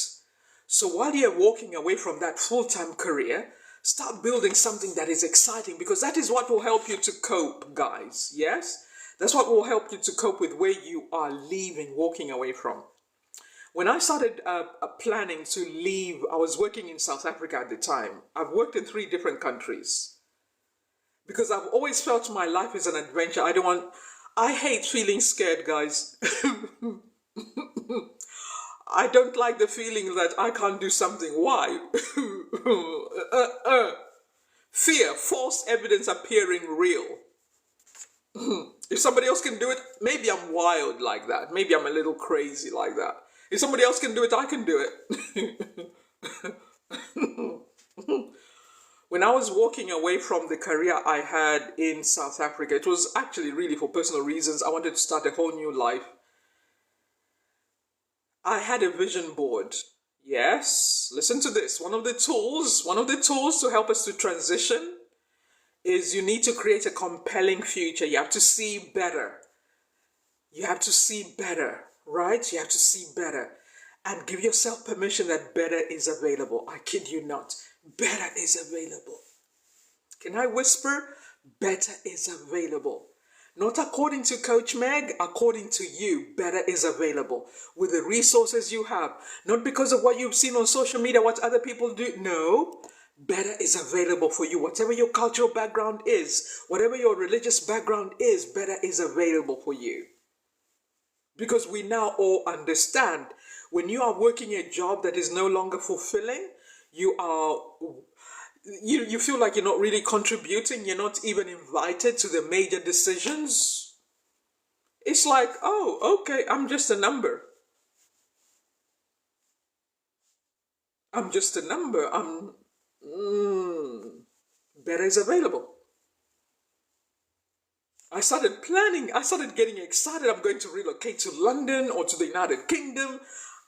So while you're walking away from that full-time career, start building something that is exciting, because that is what will help you to cope, guys. Yes? That's what will help you to cope with where you are leaving, walking away from. When I started planning to leave, I was working in South Africa at the time. I've worked in 3 different countries because I've always felt my life is an adventure. I hate feeling scared, guys. I don't like the feeling that I can't do something. Why? Fear, false evidence appearing real. If somebody else can do it, maybe I'm wild like that. Maybe I'm a little crazy like that. If somebody else can do it, I can do it. When I was walking away from the career I had in South Africa, it was actually really for personal reasons. I wanted to start a whole new life. I had a vision board. Yes, listen to this. One of the tools to help us to transition is you need to create a compelling future. You have to see better. You have to see better, right? You have to see better. And give yourself permission that better is available. I kid you not. Better is available. Can I whisper? Better is available. Not according to Coach Meg, according to you, better is available. With the resources you have. Not because of what you've seen on social media, what other people do. No. Better is available for you. Whatever your cultural background is, whatever your religious background is, better is available for you. Because we now all understand, when you are working a job that is no longer fulfilling, you feel like you're not really contributing, you're not even invited to the major decisions. It's like, oh, okay, I'm just a number. I'm just a number. Better is available. I started planning. I started getting excited. I'm going to relocate to London or to the United Kingdom.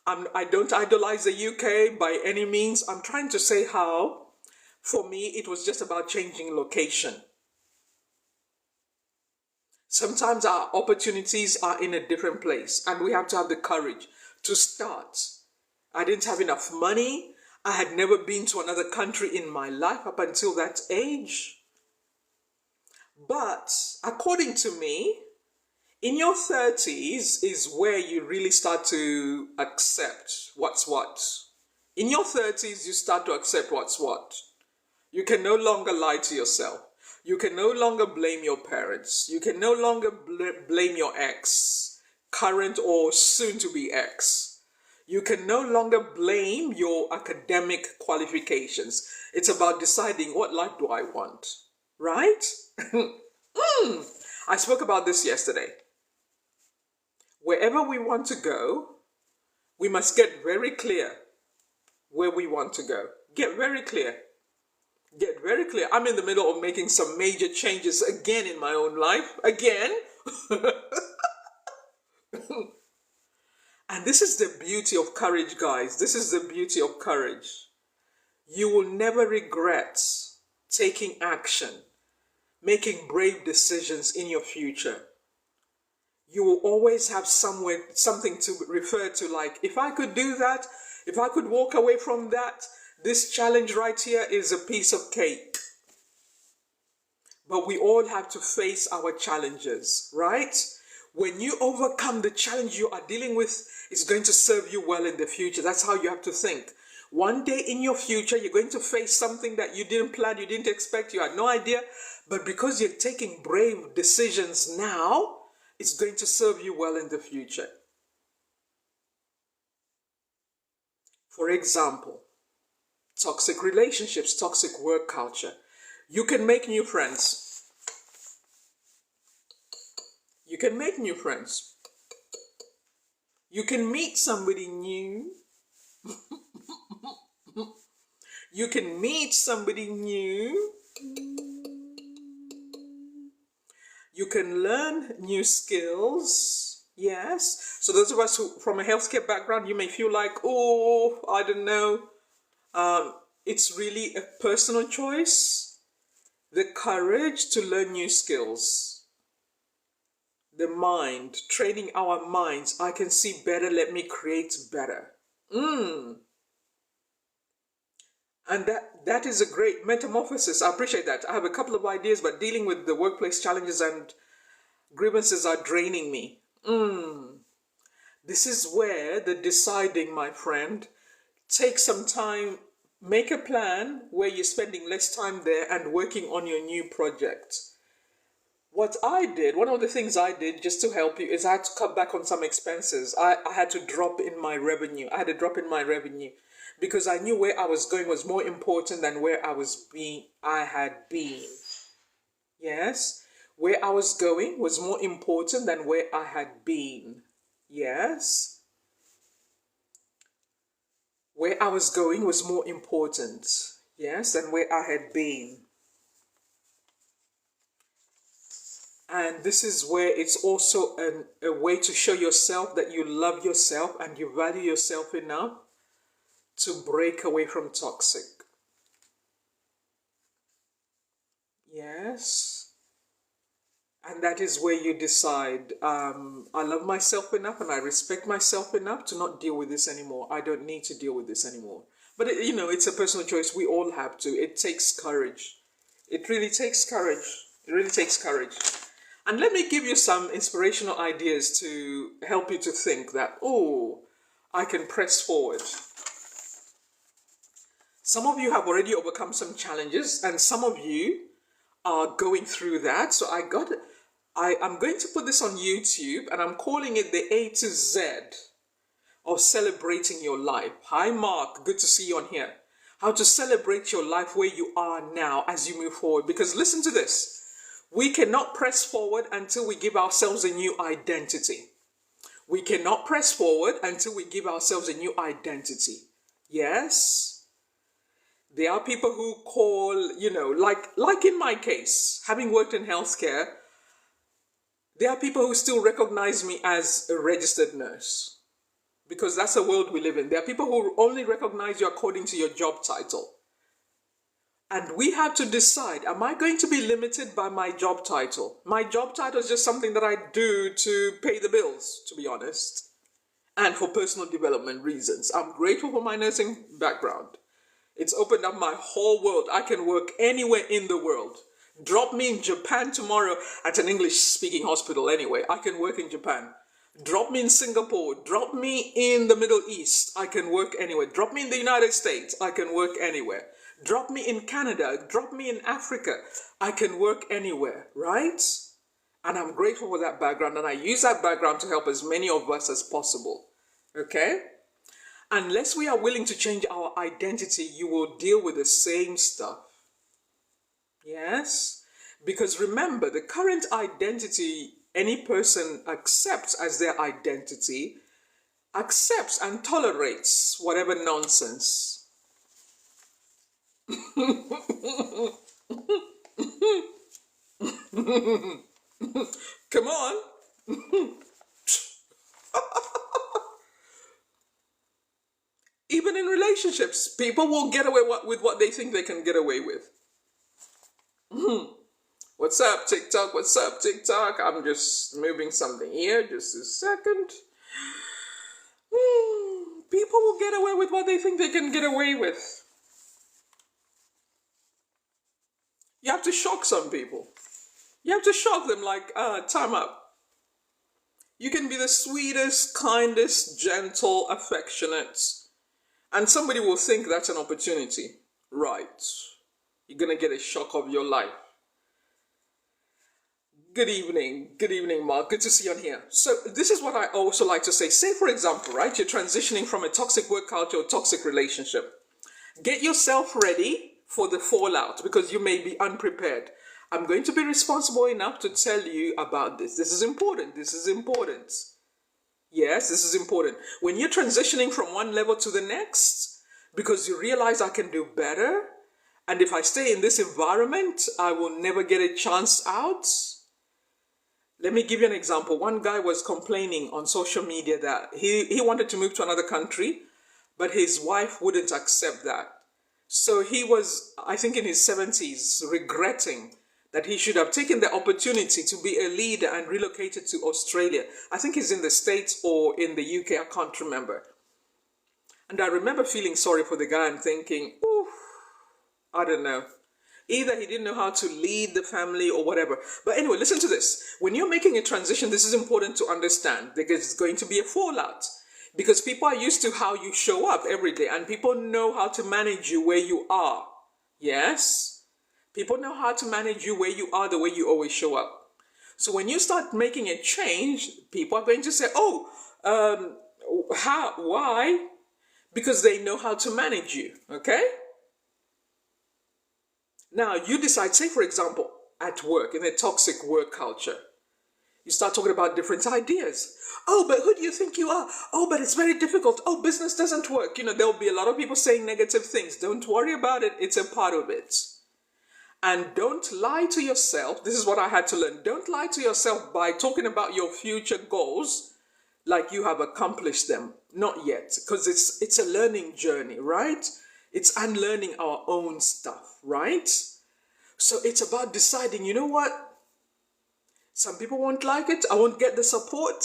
I don't idolize the UK by any means. I'm trying to say how, for me, it was just about changing location. Sometimes our opportunities are in a different place and we have to have the courage to start. I didn't have enough money. I had never been to another country in my life up until that age. But according to me, in your 30s is where you really start to accept what's what. In your 30s, you start to accept what's what. You can no longer lie to yourself. You can no longer blame your parents. You can no longer blame your ex, current or soon to be ex. You can no longer blame your academic qualifications. It's about deciding, what life do I want, right? I spoke about this yesterday. Wherever we want to go, we must get very clear where we want to go. Get very clear. Get very clear. I'm in the middle of making some major changes again in my own life. Again. And this is the beauty of courage, guys. This is the beauty of courage. You will never regret taking action, making brave decisions in your future. You will always have something to refer to, like, if I could do that, if I could walk away from that, This challenge right here is a piece of cake. But we all have to face our challenges, right? When you overcome the challenge you are dealing with, it's going to serve you well in the future. That's how you have to think. One day in your future, you're going to face something that you didn't plan, you didn't expect, you had no idea. But because you're taking brave decisions now, it's going to serve you well in the future. For example, toxic relationships, toxic work culture. You can make new friends. You can make new friends. You can meet somebody new. You can meet somebody new. You can learn new skills. Yes. So those of us who from a healthcare background, you may feel like, oh, I don't know. It's really a personal choice. The courage to learn new skills. The mind, training our minds. I can see better, let me create better. And that is a great metamorphosis. I appreciate that. I have a couple of ideas, but dealing with the workplace challenges and grievances are draining me. This is where the deciding, my friend, take some time, make a plan where you're spending less time there and working on your new project. What I did, one of the things I did just to help you is I had to cut back on some expenses. I had to drop in my revenue. I had to drop in my revenue because I knew where I was going was more important than where I had been. Yes, where I was going was more important than where I had been. Yes, where I was going was more important. Yes, than where I had been. And this is where it's also a way to show yourself that you love yourself and you value yourself enough to break away from toxic. Yes. And that is where you decide, I love myself enough and I respect myself enough to not deal with this anymore. I don't need to deal with this anymore. But, it's a personal choice. We all have to. It takes courage. It really takes courage. It really takes courage. And let me give you some inspirational ideas to help you to think that, oh, I can press forward. Some of you have already overcome some challenges and some of you are going through that. So I'm going to put this on YouTube and I'm calling it the A to Z of celebrating your life. Hi, Mark. Good to see you on here. How to celebrate your life where you are now as you move forward. Because listen to this. We cannot press forward until we give ourselves a new identity. We cannot press forward until we give ourselves a new identity. Yes? There are people who call, like in my case, having worked in healthcare, there are people who still recognize me as a registered nurse. Because that's the world we live in. There are people who only recognize you according to your job title. And we have to decide, am I going to be limited by my job title? My job title is just something that I do to pay the bills, to be honest. And for personal development reasons. I'm grateful for my nursing background. It's opened up my whole world. I can work anywhere in the world. Drop me in Japan tomorrow at an English-speaking hospital anyway. I can work in Japan. Drop me in Singapore. Drop me in the Middle East. I can work anywhere. Drop me in the United States. I can work anywhere. Drop me in Canada. Drop me in Africa. I can work anywhere, right? And I'm grateful for that background. And I use that background to help as many of us as possible. Okay? Unless we are willing to change our identity, you will deal with the same stuff. Yes? Because remember, the current identity any person accepts as their identity, accepts and tolerates whatever nonsense. Come on. Even in relationships, people will get away with what they think they can get away with. What's up, TikTok? What's up, TikTok? I'm just moving something here. Just a second. People will get away with what they think they can get away with. to shock some people. You have to shock them like, time up. You can be the sweetest, kindest, gentle, affectionate, and somebody will think that's an opportunity. Right. You're going to get a shock of your life. Good evening, Mark. Good to see you on here. So this is what I also like to say. Say, for example, right, you're transitioning from a toxic work culture or toxic relationship. Get yourself ready for the fallout because you may be unprepared. I'm going to be responsible enough to tell you about this. This is important. This is important. Yes, this is important. When you're transitioning from one level to the next, because you realize I can do better, and if I stay in this environment, I will never get a chance out. Let me give you an example. One guy was complaining on social media that he wanted to move to another country, but his wife wouldn't accept that. So he was, I think in his 70s, regretting that he should have taken the opportunity to be a leader and relocated to Australia. I think he's in the States or in the UK, I can't remember. And I remember feeling sorry for the guy and thinking, ooh, I don't know. Either he didn't know how to lead the family or whatever. But anyway, listen to this. When you're making a transition, this is important to understand because it's going to be a fallout. Because people are used to how you show up every day and people know how to manage you where you are. Yes? People know how to manage you where you are, the way you always show up. So when you start making a change, people are going to say, oh, how, why? Because they know how to manage you, okay? Now, you decide, say, for example, at work, in a toxic work culture, you start talking about different ideas. Oh, but who do you think you are? Oh, but it's very difficult. Oh, business doesn't work. You know, there'll be a lot of people saying negative things. Don't worry about it. It's a part of it. And don't lie to yourself. This is what I had to learn. Don't lie to yourself by talking about your future goals like you have accomplished them. Not yet, because it's a learning journey, right? It's unlearning our own stuff, right? So it's about deciding, you know what? Some people won't like it. I won't get the support.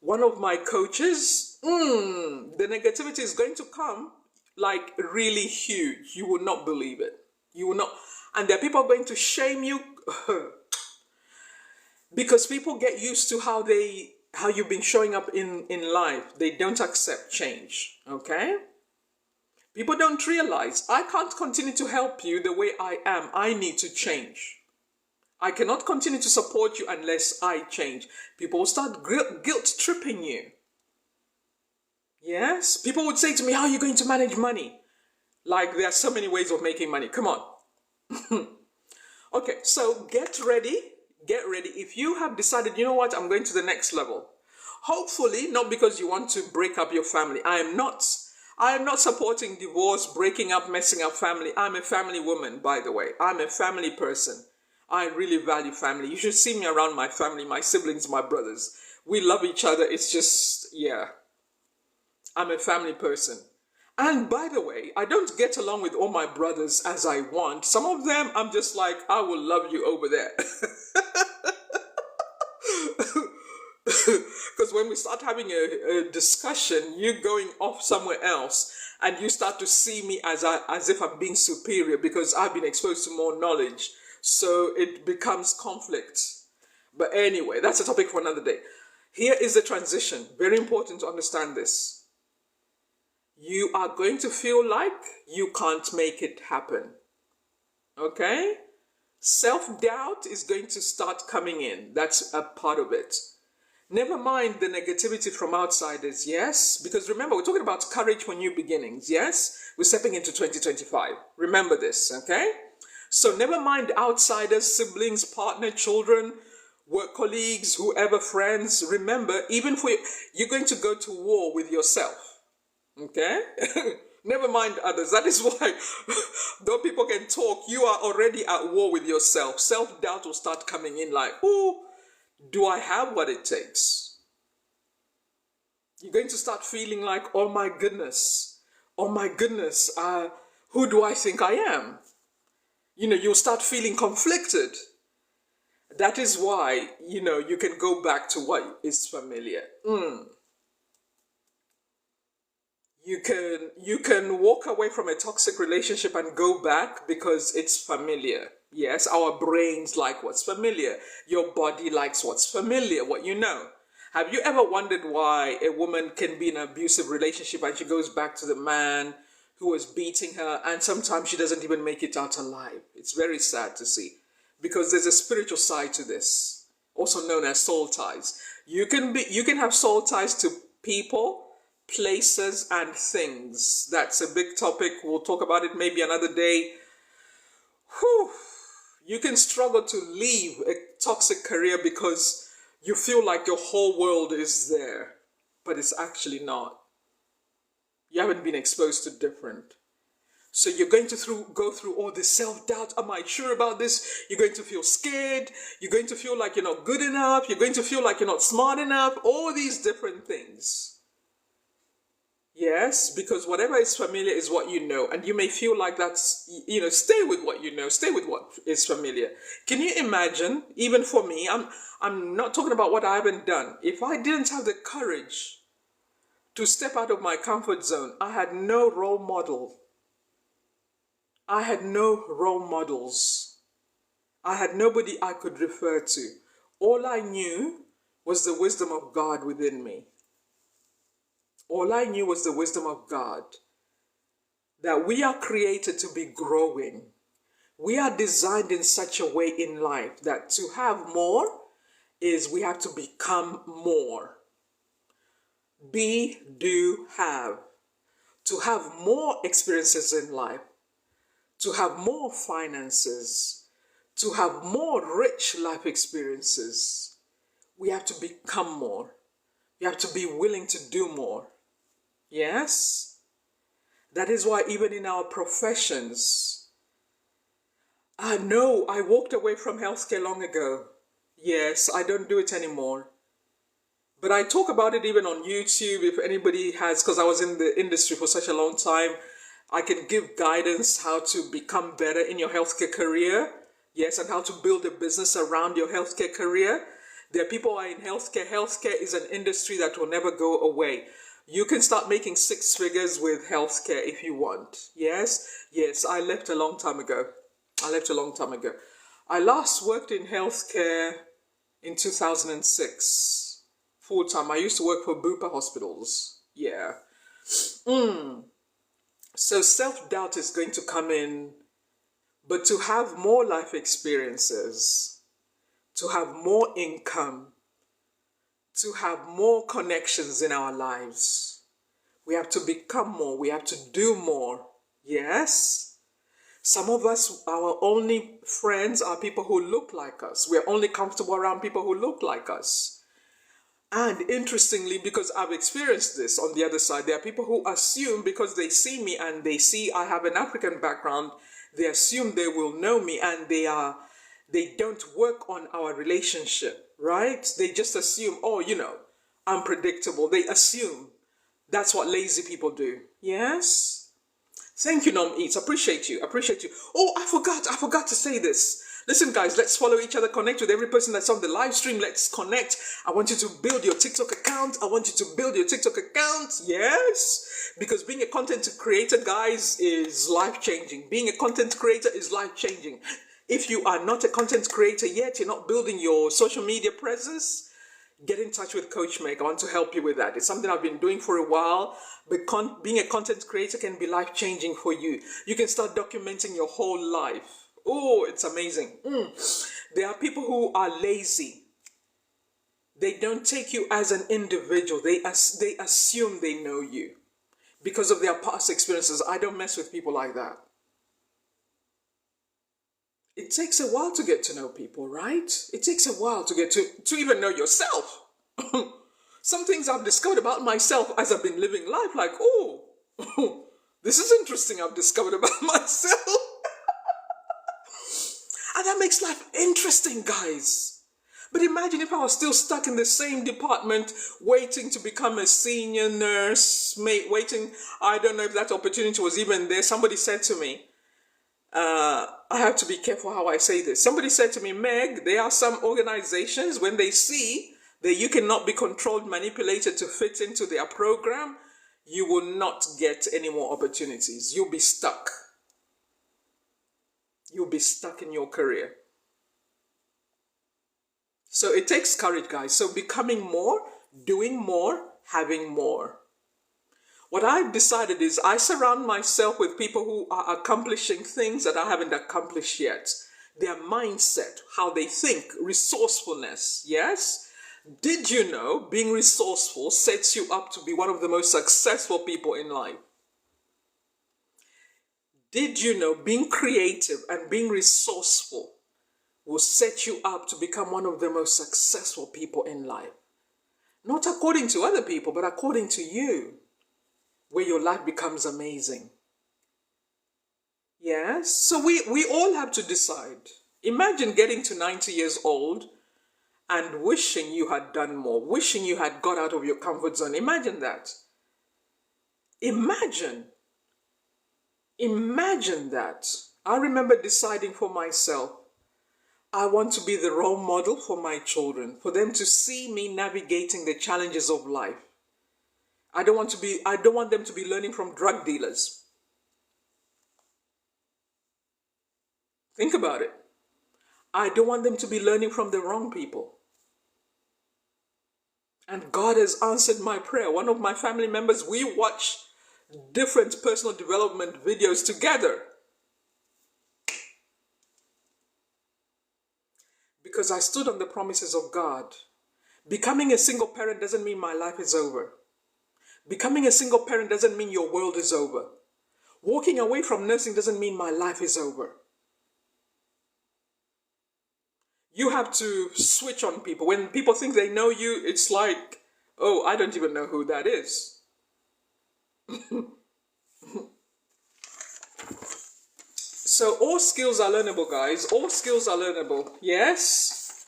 One of my coaches, the negativity is going to come like really huge. You will not believe it. You will not. And there are people going to shame you because people get used to how you've been showing up in life. They don't accept change, okay? People don't realize I can't continue to help you the way I am. I need to change. I cannot continue to support you unless I change. People will start guilt tripping you. Yes? People would say to me, how are you going to manage money? Like there are so many ways of making money. Come on. Okay, so get ready. Get ready. If you have decided, you know what, I'm going to the next level. Hopefully, not because you want to break up your family. I am not supporting divorce, breaking up, messing up family. I'm a family woman, by the way. I'm a family person. I really value family. You should see me around my family, my siblings, my brothers. We love each other. It's just, yeah. I'm a family person. And by the way, I don't get along with all my brothers as I want. Some of them, I'm just like, I will love you over there. Because when we start having a discussion, you're going off somewhere else and you start to see me as if I'm being superior because I've been exposed to more knowledge. So it becomes conflict. But anyway, that's a topic for another day. Here is the transition. Very important to understand this. You are going to feel like you can't make it happen. Okay? Self-doubt is going to start coming in. That's a part of it. Never mind the negativity from outsiders, yes? Because remember, we're talking about courage for new beginnings, yes? We're stepping into 2025. Remember this, okay? So never mind outsiders, siblings, partner, children, work colleagues, whoever, friends. Remember, even for you're going to go to war with yourself, okay? Never mind others. That is why, though people can talk, you are already at war with yourself. Self-doubt will start coming in like, ooh, do I have what it takes? You're going to start feeling like, oh my goodness, who do I think I am? You know, you'll start feeling conflicted. That is why, you know, you can go back to what is familiar. You can walk away from a toxic relationship and go back because it's familiar. Yes, our brains like what's familiar. Your body likes what's familiar, what you know. Have you ever wondered why a woman can be in an abusive relationship and she goes back to the man who was beating her, and sometimes she doesn't even make it out alive? It's very sad to see, because there's a spiritual side to this, also known as soul ties. You can have soul ties to people, places, and things. That's a big topic. We'll talk about it maybe another day. Whew. You can struggle to leave a toxic career because you feel like your whole world is there, but it's actually not. You haven't been exposed to different. So you're going to go through all this self-doubt. Am I sure about this? You're going to feel scared. You're going to feel like you're not good enough. You're going to feel like you're not smart enough. All these different things. Yes, because whatever is familiar is what you know. And you may feel like stay with what you know. Stay with what is familiar. Can you imagine, even for me, I'm not talking about what I haven't done. If I didn't have the courage to step out of my comfort zone, I had no role model. I had no role models. I had nobody I could refer to. All I knew was the wisdom of God within me. All I knew was the wisdom of God. That we are created to be growing. We are designed in such a way in life that to have more is we have to become more. Be, do, have. To have more experiences in life. To have more finances, to have more rich life experiences, we have to become more. You have to be willing to do more. Yes? That is why even in our professions, I know I walked away from healthcare long ago. Yes, I don't do it anymore. But I talk about it even on YouTube if anybody has, because I was in the industry for such a long time. I can give guidance how to become better in your healthcare career. Yes, and how to build a business around your healthcare career. There are people who are in healthcare. Healthcare is an industry that will never go away. You can start making 6 figures with healthcare if you want. Yes, I left a long time ago. I last worked in healthcare in 2006. Full time. I used to work for Bupa hospitals. Yeah. So self-doubt is going to come in, but to have more life experiences, to have more income, to have more connections in our lives, we have to become more, we have to do more. Yes? Some of us, our only friends are people who look like us. We're only comfortable around people who look like us. And interestingly, because I've experienced this on the other side, there are people who assume because they see me and they see I have an African background, they assume they will know me, and they don't work on our relationship, right? They just assume, I'm predictable. They assume. That's what lazy people do. Yes? Thank you, Nom Eats. Appreciate you. Oh, I forgot to say this. Listen, guys, let's follow each other. Connect with every person that's on the live stream. Let's connect. I want you to build your TikTok account. Yes. Because being a content creator, guys, is life-changing. Being a content creator is life-changing. If you are not a content creator yet, you're not building your social media presence, get in touch with Coach Meg. I want to help you with that. It's something I've been doing for a while, but being a content creator can be life-changing for you. You can start documenting your whole life. Oh, it's amazing. There are people who are lazy. They don't take you as an individual. They assume they know you because of their past experiences. I don't mess with people like that. It takes a while to get to know people, right? It takes a while to get to even know yourself. Some things I've discovered about myself as I've been living life, like, this is interesting I've discovered about myself. And that makes life interesting, guys. But imagine if I was still stuck in the same department, waiting to become a senior nurse, I don't know if that opportunity was even there. Somebody said to me, I have to be careful how I say this. Somebody said to me, Meg, there are some organizations, when they see that you cannot be controlled, manipulated to fit into their program, you will not get any more opportunities. You'll be stuck. You'll be stuck in your career. So it takes courage, guys. So becoming more, doing more, having more. What I've decided is I surround myself with people who are accomplishing things that I haven't accomplished yet. Their mindset, how they think, resourcefulness, yes? Did you know being resourceful sets you up to be one of the most successful people in life? Did you know being creative and being resourceful will set you up to become one of the most successful people in life? Not according to other people, but according to you, where your life becomes amazing. Yes? So we all have to decide. Imagine getting to 90 years old and wishing you had done more, wishing you had got out of your comfort zone. Imagine that. Imagine that. I remember deciding for myself, I want to be the role model for my children, for them to see me navigating the challenges of life. I don't want them to be learning from drug dealers. Think about it. I don't want them to be learning from the wrong people. And God has answered my prayer. One of my family members, we watch different personal development videos together. Because I stood on the promises of God. Becoming a single parent doesn't mean my life is over. Becoming a single parent doesn't mean your world is over. Walking away from nursing doesn't mean my life is over. You have to switch on people. When people think they know you, it's like, oh, I don't even know who that is. So all skills are learnable, guys. All skills are learnable. Yes?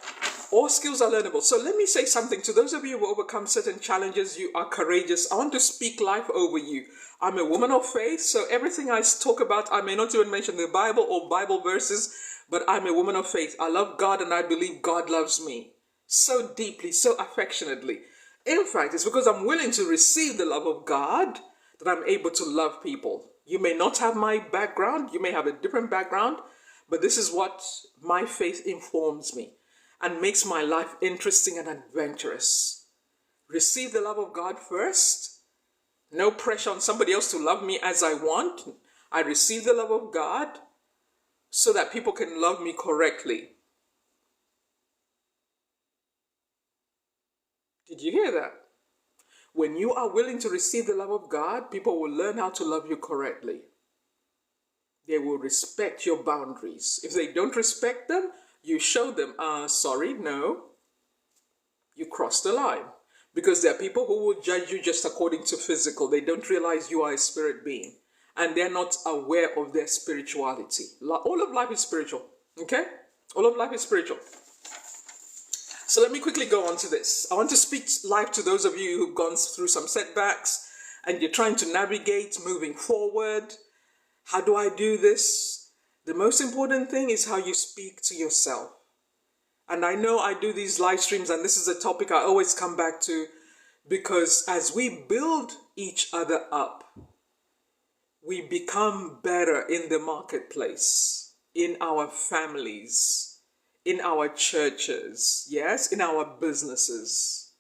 All skills are learnable. So let me say something. To those of you who overcome certain challenges, you are courageous. I want to speak life over you. I'm a woman of faith, so everything I talk about, I may not even mention the Bible or Bible verses, but I'm a woman of faith. I love God and I believe God loves me so deeply, so affectionately. In fact, it's because I'm willing to receive the love of God that I'm able to love people. You may not have my background, you may have a different background, but this is what my faith informs me and makes my life interesting and adventurous. Receive the love of God first. No pressure on somebody else to love me as I want. I receive the love of God so that people can love me correctly. Did you hear that? When you are willing to receive the love of God, people will learn how to love you correctly. They will respect your boundaries. If they don't respect them, you show them, sorry, no, you crossed the line. Because there are people who will judge you just according to physical. They don't realize you are a spirit being. And they're not aware of their spirituality. All of life is spiritual. Okay? All of life is spiritual. So let me quickly go on to this. I want to speak life to those of you who've gone through some setbacks and you're trying to navigate moving forward. How do I do this? The most important thing is how you speak to yourself. And I know I do these live streams and this is a topic I always come back to because as we build each other up, we become better in the marketplace, in our families, in our churches, yes, in our businesses.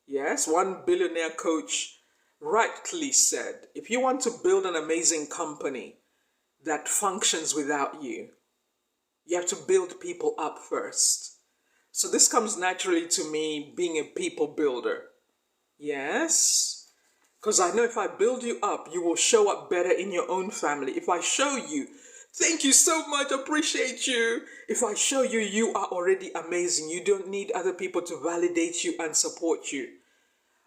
Yes, one billionaire coach rightly said, if you want to build an amazing company that functions without you, you have to build people up first. So this comes naturally to me being a people builder. Yes, because I know if I build you up, you will show up better in your own family. If I show you, thank you so much, appreciate you. If I show you, you are already amazing. You don't need other people to validate you and support you.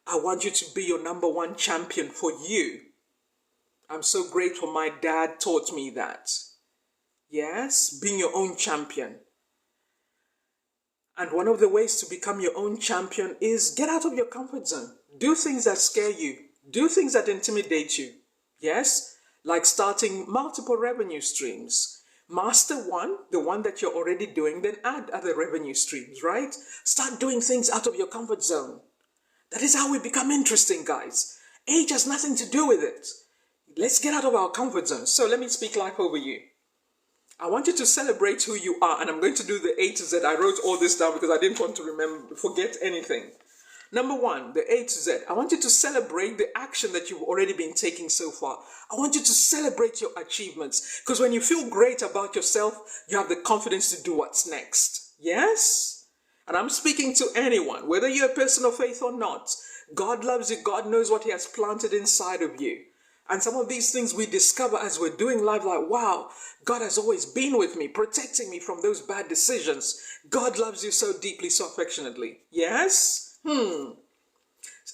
I want you to be your number one champion for you. I'm so grateful my dad taught me that. Yes, being your own champion. And one of the ways to become your own champion is get out of your comfort zone. Do things that scare you. Do things that intimidate you. Yes, like starting multiple revenue streams. Master one, the one that you're already doing, then add other revenue streams, right? Start doing things out of your comfort zone. That is how we become interesting, guys. Age has nothing to do with it. Let's get out of our comfort zone. So let me speak life over you. I want you to celebrate who you are, and I'm going to do the A to Z. I wrote all this down because I didn't want to forget anything. Number one, the A to Z. I want you to celebrate the action that you've already been taking so far. I want you to celebrate your achievements, because when you feel great about yourself, you have the confidence to do what's next. Yes? And I'm speaking to anyone, whether you're a person of faith or not. God loves you. God knows what He has planted inside of you. And some of these things we discover as we're doing life, like, wow, God has always been with me, protecting me from those bad decisions. God loves you so deeply, so affectionately. Yes? I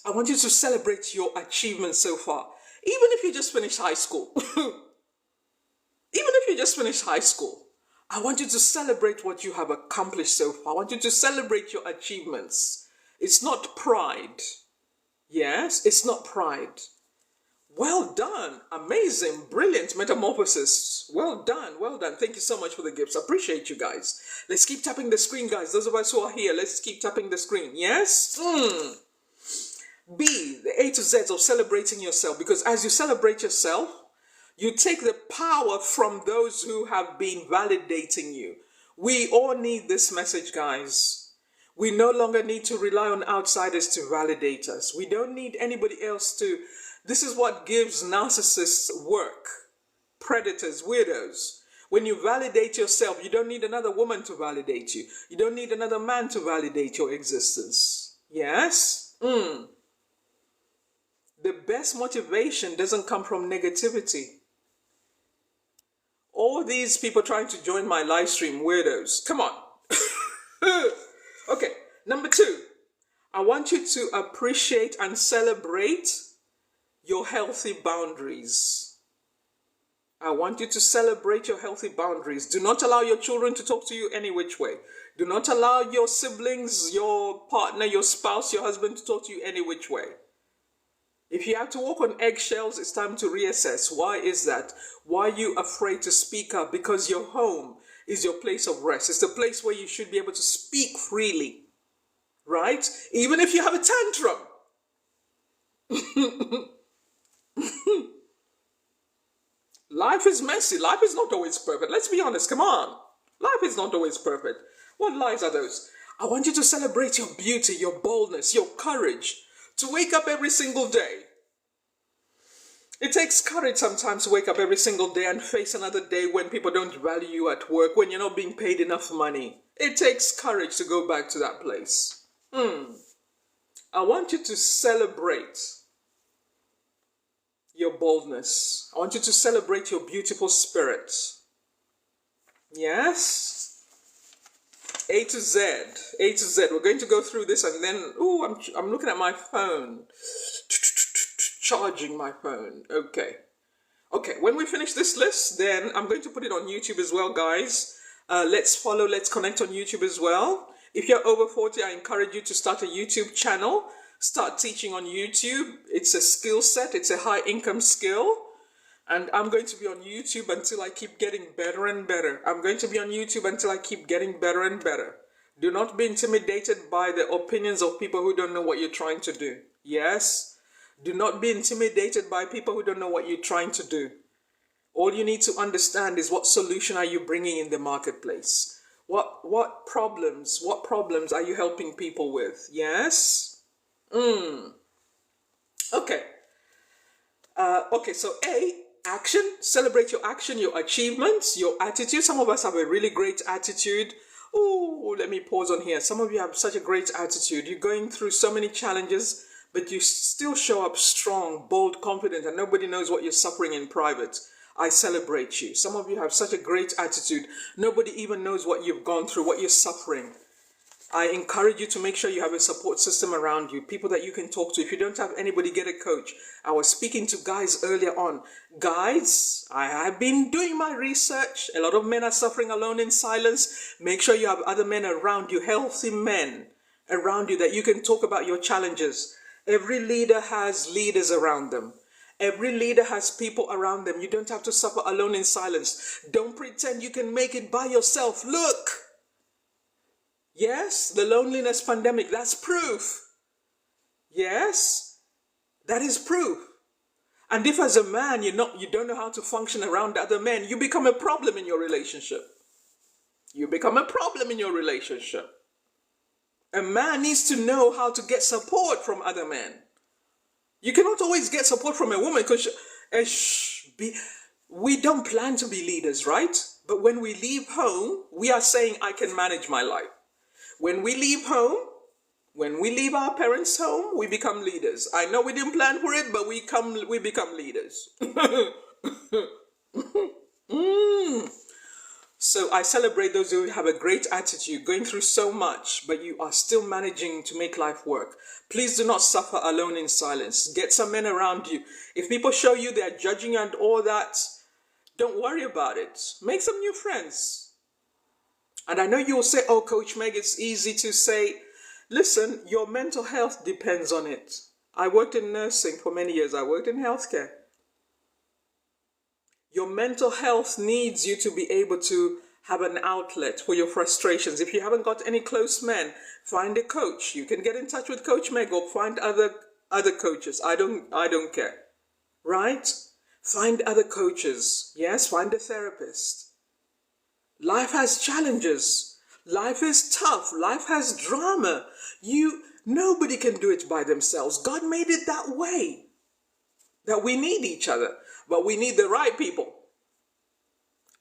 want you to celebrate your achievements so far. Even if you just finished high school. Even if you just finished high school. I want you to celebrate what you have accomplished so far. I want you to celebrate your achievements. It's not pride. Yes, it's not pride. Well done. Amazing. Brilliant metamorphosis. Well done. Well done. Thank you so much for the gifts. I appreciate you guys. Let's keep tapping the screen, guys. Those of us who are here, let's keep tapping the screen. Yes? B, the A to Z of celebrating yourself. Because as you celebrate yourself, you take the power from those who have been validating you. We all need this message, guys. We no longer need to rely on outsiders to validate us. We don't need anybody else to... This is what gives narcissists work. Predators, weirdos. When you validate yourself, you don't need another woman to validate you. You don't need another man to validate your existence. Yes? The best motivation doesn't come from negativity. All these people trying to join my live stream, weirdos. Come on. Okay, number 2. I want you to appreciate and celebrate your healthy boundaries. I want you to celebrate your healthy boundaries. Do not allow your children to talk to you any which way. Do not allow your siblings, your partner, your spouse, your husband to talk to you any which way. If you have to walk on eggshells, it's time to reassess. Why is that? Why are you afraid to speak up? Because your home is your place of rest. It's the place where you should be able to speak freely. Right? Even if you have a tantrum. Life is messy. Life is not always perfect. Let's be honest. Come on. Life is not always perfect. What lies are those? I want you to celebrate your beauty, your boldness, your courage. To wake up every single day. It takes courage sometimes to wake up every single day and face another day when people don't value you at work, when you're not being paid enough money. It takes courage to go back to that place. I want you to celebrate your boldness. I want you to celebrate your beautiful spirit. Yes? A to Z. A to Z. We're going to go through this and then... Ooh, I'm looking at my phone. Charging my phone. Okay. Okay, when we finish this list, then I'm going to put it on YouTube as well, guys. Let's follow, let's connect on YouTube as well. If you're over 40, I encourage you to start a YouTube channel. Start teaching on YouTube. It's a skill set. It's a high income skill. And I'm going to be on YouTube until I keep getting better and better. I'm going to be on YouTube until I keep getting better and better. Do not be intimidated by the opinions of people who don't know what you're trying to do. Yes? Do not be intimidated by people who don't know what you're trying to do. All you need to understand is what solution are you bringing in the marketplace? What problems are you helping people with? Yes? Okay. Okay, so A, action. Celebrate your action, your achievements, your attitude. Some of us have a really great attitude. Oh, let me pause on here. Some of you have such a great attitude. You're going through so many challenges, but you still show up strong, bold, confident, and nobody knows what you're suffering in private. I celebrate you. Some of you have such a great attitude. Nobody even knows what you've gone through, what you're suffering. I encourage you to make sure you have a support system around you, people that you can talk to. If you don't have anybody, get a coach. I was speaking to guys earlier on. Guys, I have been doing my research. A lot of men are suffering alone in silence. Make sure you have other men around you, healthy men around you that you can talk about your challenges. Every leader has leaders around them. Every leader has people around them. You don't have to suffer alone in silence. Don't pretend you can make it by yourself. Look. Yes, the loneliness pandemic, that's proof. Yes, That is proof. And if as a man you don't know how to function around other men, you become a problem in your relationship. You become a problem in your relationship. A man needs to know how to get support from other men. You cannot always get support from a woman because we don't plan to be leaders, right? But when we leave home, we are saying, I can manage my life. When we leave home, when we leave our parents' home, we become leaders. I know we didn't plan for it, but we become leaders. So I celebrate those who have a great attitude, going through so much, but you are still managing to make life work. Please do not suffer alone in silence. Get some men around you. If people show you they're judging you and all that, don't worry about it. Make some new friends. And I know you'll say, oh, Coach Meg, it's easy to say. Listen, your mental health depends on it. I worked in nursing for many years. I worked in healthcare. Your mental health needs you to be able to have an outlet for your frustrations. If you haven't got any close men, find a coach. You can get in touch with Coach Meg or find other coaches. I don't care. Right? Find other coaches. Yes, find a therapist. Life has challenges. Life is tough. Life has drama. Nobody can do it by themselves. God made it that way. That we need each other, but we need the right people.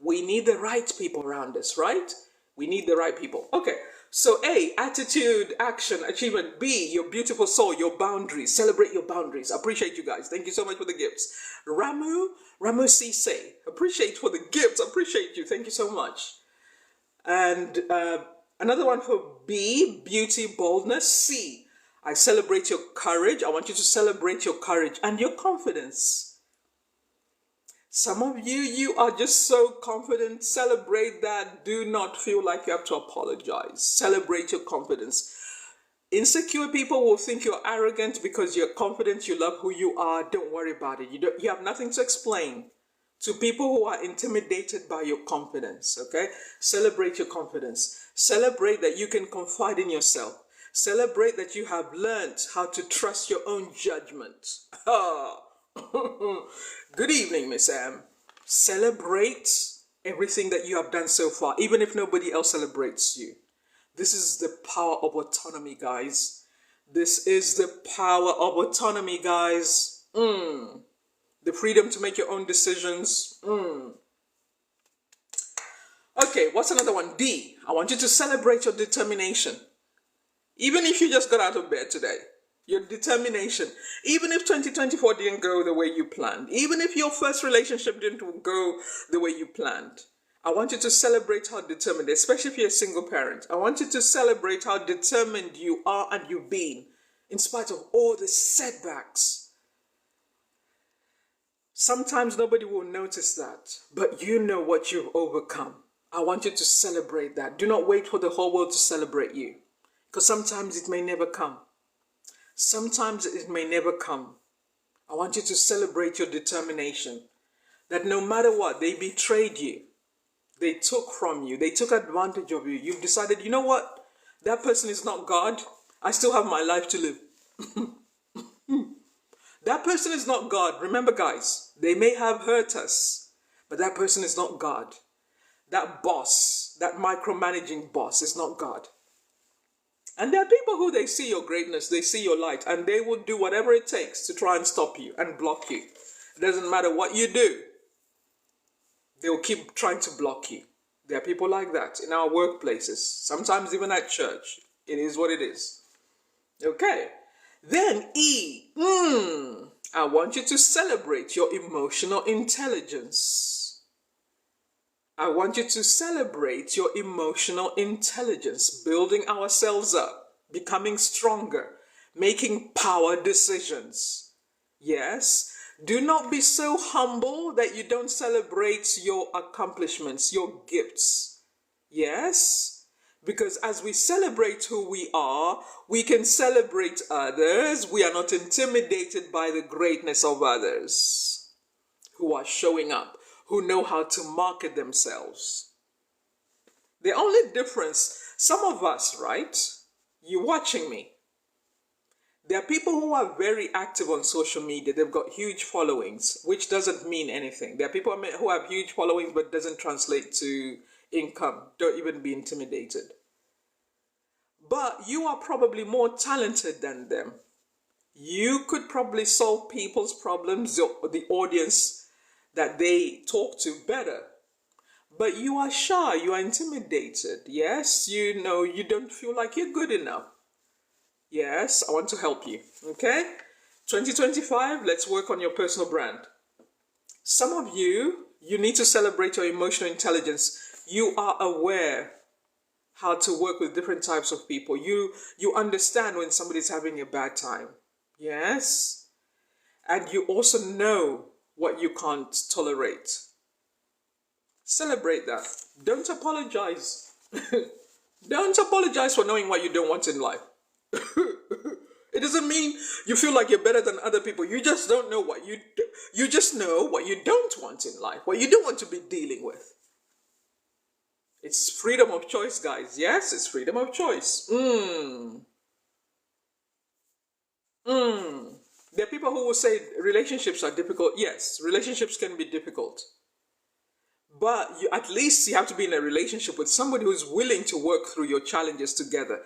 We need the right people around us, right? We need the right people. Okay, so A, attitude, action, achievement. B, your beautiful soul, your boundaries. Celebrate your boundaries. Appreciate you guys. Thank you so much for the gifts. Ramu Cisse. Appreciate for the gifts. Appreciate you. Thank you so much. And another one for B, beauty, boldness. C, I celebrate your courage. I want you to celebrate your courage and your confidence. Some of you are just so confident. Celebrate that. Do not feel like you have to apologize. Celebrate your confidence. Insecure people will think you're arrogant because you're confident, you love who you are. Don't worry about it. You have nothing to explain to people who are intimidated by your confidence, okay? Celebrate your confidence. Celebrate that you can confide in yourself. Celebrate that you have learned how to trust your own judgment. Good evening, Miss M. Celebrate everything that you have done so far, even if nobody else celebrates you. This is the power of autonomy, guys. This is the power of autonomy, guys. The freedom to make your own decisions. Okay, what's another one? D, I want you to celebrate your determination. Even if you just got out of bed today, your determination. Even if 2024 didn't go the way you planned. Even if your first relationship didn't go the way you planned. I want you to celebrate how determined, especially if you're a single parent. I want you to celebrate how determined you are and you've been, in spite of all the setbacks. Sometimes nobody will notice that, but you know what you've overcome. I want you to celebrate that. Do not wait for the whole world to celebrate you. Because sometimes it may never come. Sometimes it may never come. I want you to celebrate your determination. That no matter what, they betrayed you. They took from you. They took advantage of you. You've decided, you know what? That person is not God. I still have my life to live. That person is not God. Remember, guys, they may have hurt us, but that person is not God. That boss, that micromanaging boss is not God. And there are people who they see your greatness, they see your light, and they will do whatever it takes to try and stop you and block you. It doesn't matter what you do. They will keep trying to block you. There are people like that in our workplaces, sometimes even at church. It is what it is. Okay. Then E. I want you to celebrate your emotional intelligence. I want you to celebrate your emotional intelligence, building ourselves up, becoming stronger, making power decisions. Yes. Do not be so humble that you don't celebrate your accomplishments, your gifts. Yes, because as we celebrate who we are, we can celebrate others. We are not intimidated by the greatness of others who are showing up, who know how to market themselves. The only difference, some of us, right? You watching me. There are people who are very active on social media. They've got huge followings, which doesn't mean anything. There are people who have huge followings but doesn't translate to income. Don't even be intimidated. But you are probably more talented than them. You could probably solve people's problems, the audience that they talk to better. But you are shy, you are intimidated. Yes, you know, you don't feel like you're good enough. Yes, I want to help you. Okay? 2025, let's work on your personal brand. Some of you, you need to celebrate your emotional intelligence. You are aware how to work with different types of people. You understand when somebody's having a bad time. Yes? And you also know what you can't tolerate. Celebrate that. Don't apologize. Don't apologize for knowing what you don't want in life. It doesn't mean you feel like you're better than other people. You just don't know what you just know what you don't want in life, what you don't want to be dealing with. It's freedom of choice, guys. Yes, it's freedom of choice. There are people who will say relationships are difficult. Yes, relationships can be difficult. But at least you have to be in a relationship with somebody who's willing to work through your challenges together.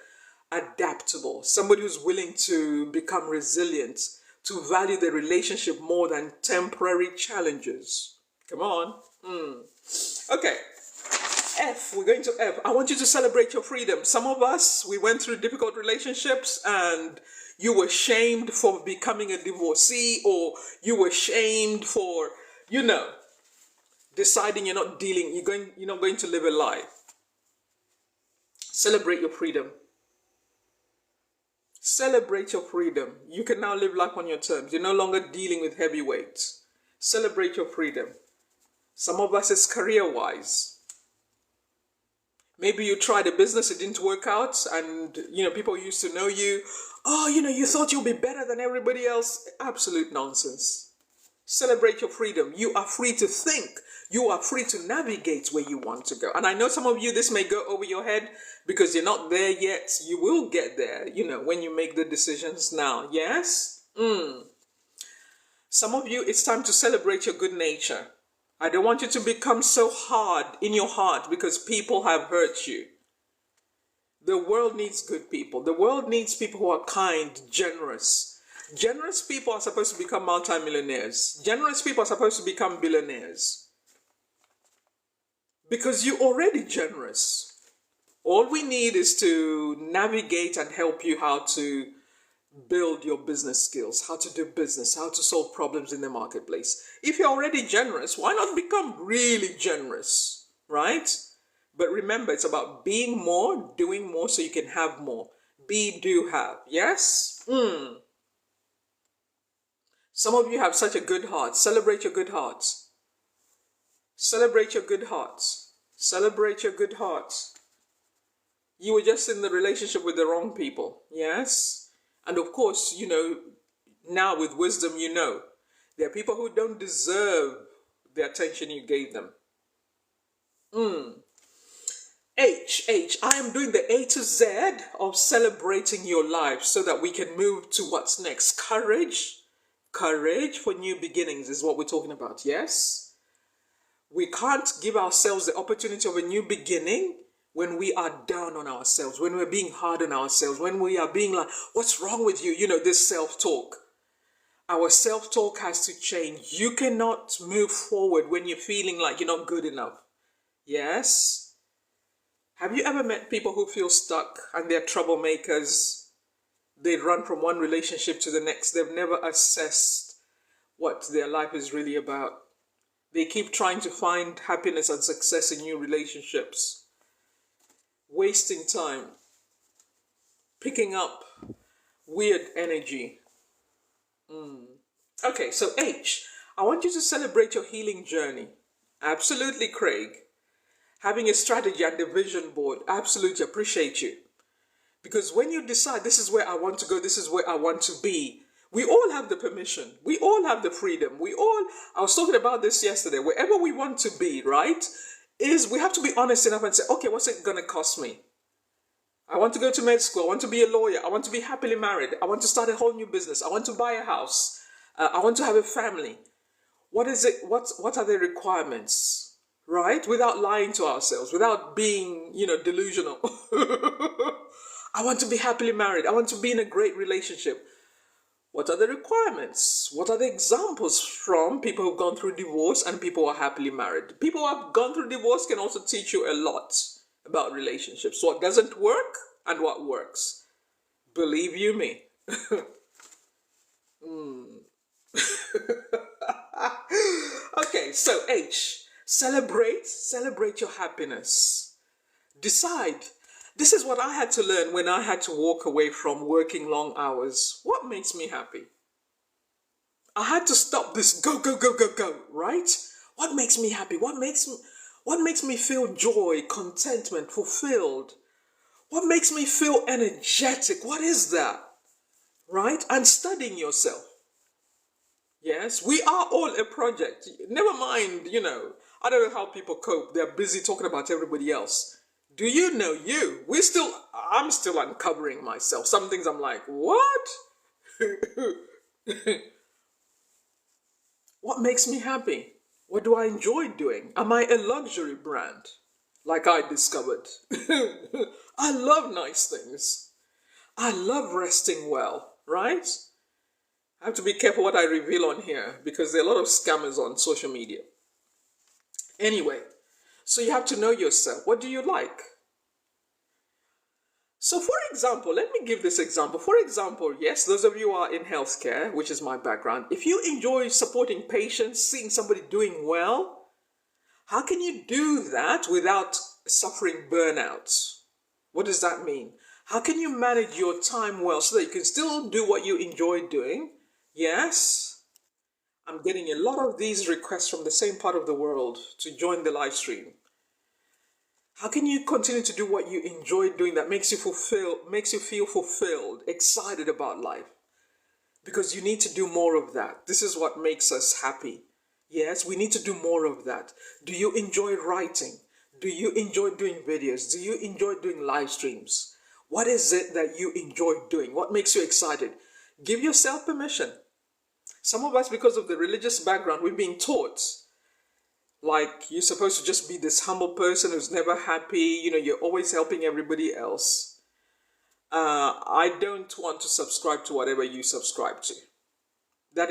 Adaptable. Somebody who's willing to become resilient, to value the relationship more than temporary challenges. Come on. Okay. F, we're going to F. I want you to celebrate your freedom. Some of us, we went through difficult relationships and you were shamed for becoming a divorcee, or you were shamed for, deciding you're not going to live a lie. Celebrate your freedom. Celebrate your freedom. You can now live life on your terms. You're no longer dealing with heavyweights. Celebrate your freedom. Some of us, it's career-wise. Maybe you tried a business, it didn't work out, and people used to know you. Oh, you thought you'd be better than everybody else. Absolute nonsense. Celebrate your freedom. You are free to think. You are free to navigate where you want to go. And I know some of you, this may go over your head because you're not there yet. You will get there, when you make the decisions now. Yes? Some of you, it's time to celebrate your good nature. I don't want you to become so hard in your heart because people have hurt you. The world needs good people. The world needs people who are kind, generous. Generous people are supposed to become multimillionaires. Generous people are supposed to become billionaires. Because you're already generous. All we need is to navigate and help you how to build your business skills, how to do business, how to solve problems in the marketplace. If you're already generous, why not become really generous, right? But remember, it's about being more, doing more so you can have more. Be, do, have. Yes? Some of you have such a good heart. Celebrate your good hearts. Celebrate your good hearts. Celebrate your good hearts. You were just in the relationship with the wrong people. Yes? And of course, now with wisdom, there are people who don't deserve the attention you gave them. H, I am doing the A to Z of celebrating your life so that we can move to what's next. Courage for new beginnings is what we're talking about, yes? We can't give ourselves the opportunity of a new beginning when we are down on ourselves, when we're being hard on ourselves, when we are being like, what's wrong with you? This self-talk. Our self-talk has to change. You cannot move forward when you're feeling like you're not good enough. Yes? Have you ever met people who feel stuck and they're troublemakers? They run from one relationship to the next. They've never assessed what their life is really about. They keep trying to find happiness and success in new relationships. Wasting time, picking up weird energy. Okay, so H, I want you to celebrate your healing journey. Absolutely, Craig. Having a strategy and a vision board, absolutely appreciate you. Because when you decide this is where I want to go, this is where I want to be, we all have the permission. We all have the freedom. I was talking about this yesterday, wherever we want to be, right? We have to be honest enough and say, okay, what's it going to cost me? I want to go to med school. I want to be a lawyer. I want to be happily married. I want to start a whole new business. I want to buy a house. I want to have a family. What is it? What are the requirements? Right? Without lying to ourselves, without being, delusional. I want to be happily married. I want to be in a great relationship. What are the requirements? What are the examples from people who've gone through divorce and people who are happily married? People who have gone through divorce can also teach you a lot about relationships. What doesn't work and what works. Believe you me. Okay, so H. Celebrate your happiness. Decide. This is what I had to learn when I had to walk away from working long hours. What makes me happy? I had to stop this go, go, go, go, go, right? What makes me happy? What makes me feel joy, contentment, fulfilled? What makes me feel energetic? What is that? Right? And studying yourself. Yes, we are all a project. Never mind, I don't know how people cope. They're busy talking about everybody else. Do you know you? I'm still uncovering myself. Some things I'm like, what? What makes me happy? What do I enjoy doing? Am I a luxury brand? Like I discovered. I love nice things. I love resting well, right? I have to be careful what I reveal on here because there are a lot of scammers on social media. Anyway, so you have to know yourself. What do you like? So for example, let me give this example. For example, yes, those of you who are in healthcare, which is my background, if you enjoy supporting patients, seeing somebody doing well, how can you do that without suffering burnout? What does that mean? How can you manage your time well so that you can still do what you enjoy doing? Yes, I'm getting a lot of these requests from the same part of the world to join the live stream. How can you continue to do what you enjoy doing that makes you feel fulfilled, excited about life? Because you need to do more of that. This is what makes us happy. Yes, we need to do more of that. Do you enjoy writing? Do you enjoy doing videos? Do you enjoy doing live streams? What is it that you enjoy doing? What makes you excited? Give yourself permission. Some of us, because of the religious background, we've been taught like you're supposed to just be this humble person who's never happy, you're always helping everybody else. I don't want to subscribe to whatever you subscribe to. That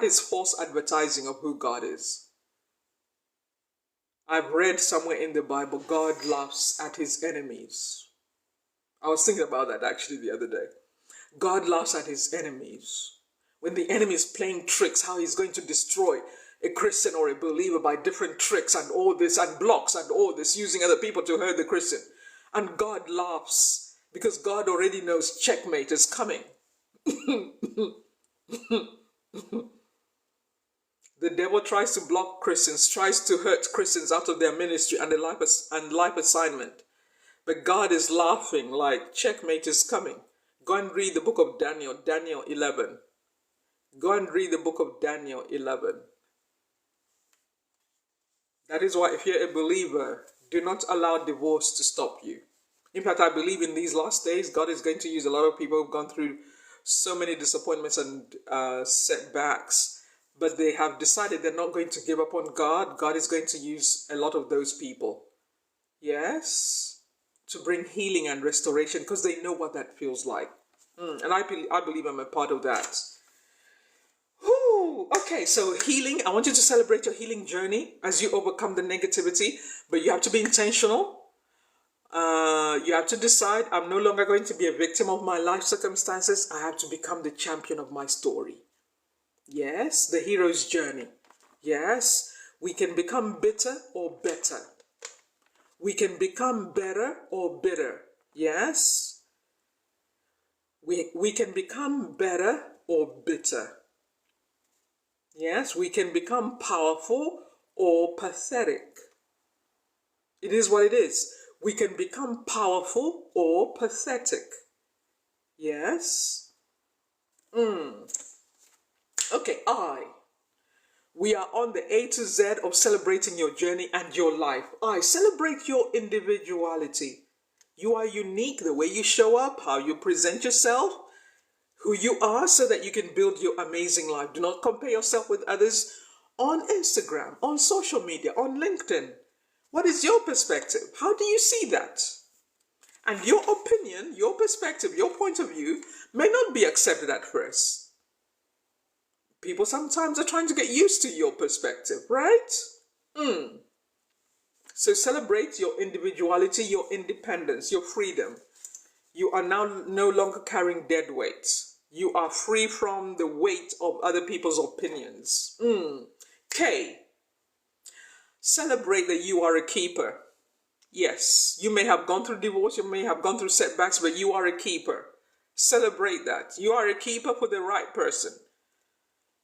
is false advertising of who God is. I've read somewhere in the Bible, God laughs at his enemies. I was thinking about that actually the other day. God laughs at his enemies. When the enemy is playing tricks, how he's going to destroy a Christian or a believer by different tricks and all this and blocks and all this, using other people to hurt the Christian. And God laughs because God already knows checkmate is coming. The devil tries to block Christians, tries to hurt Christians out of their ministry and their life assignment. But God is laughing like checkmate is coming. Go and read the book of Daniel, Daniel 11. Go and read the book of Daniel 11. That is why if you're a believer, do not allow divorce to stop you. In fact, I believe in these last days, God is going to use a lot of people who've gone through so many disappointments and setbacks, but they have decided they're not going to give up on God. God is going to use a lot of those people. Yes, to bring healing and restoration because they know what that feels like. And I believe I'm a part of that. Whew. Okay, so healing. I want you to celebrate your healing journey as you overcome the negativity, but you have to be intentional. You have to decide, I'm no longer going to be a victim of my life circumstances. I have to become the champion of my story. Yes, the hero's journey. Yes, we can become bitter or better. We can become better or bitter. Yes, we can become better or bitter. Yes, we can become powerful or pathetic. It is what it is. We can become powerful or pathetic. Yes. Okay, we are on the A to Z of celebrating your journey and your life. Celebrate your individuality. You are unique, the way you show up, how you present yourself, who you are, so that you can build your amazing life. Do not compare yourself with others on Instagram, on social media, on LinkedIn. What is your perspective? How do you see that? And your opinion, your perspective, your point of view may not be accepted at first. People sometimes are trying to get used to your perspective, right? So celebrate your individuality, your independence, your freedom. You are now no longer carrying dead weight. You are free from the weight of other people's opinions. K. Celebrate that you are a keeper. Yes, you may have gone through divorce, you may have gone through setbacks, but you are a keeper. Celebrate that. You are a keeper for the right person.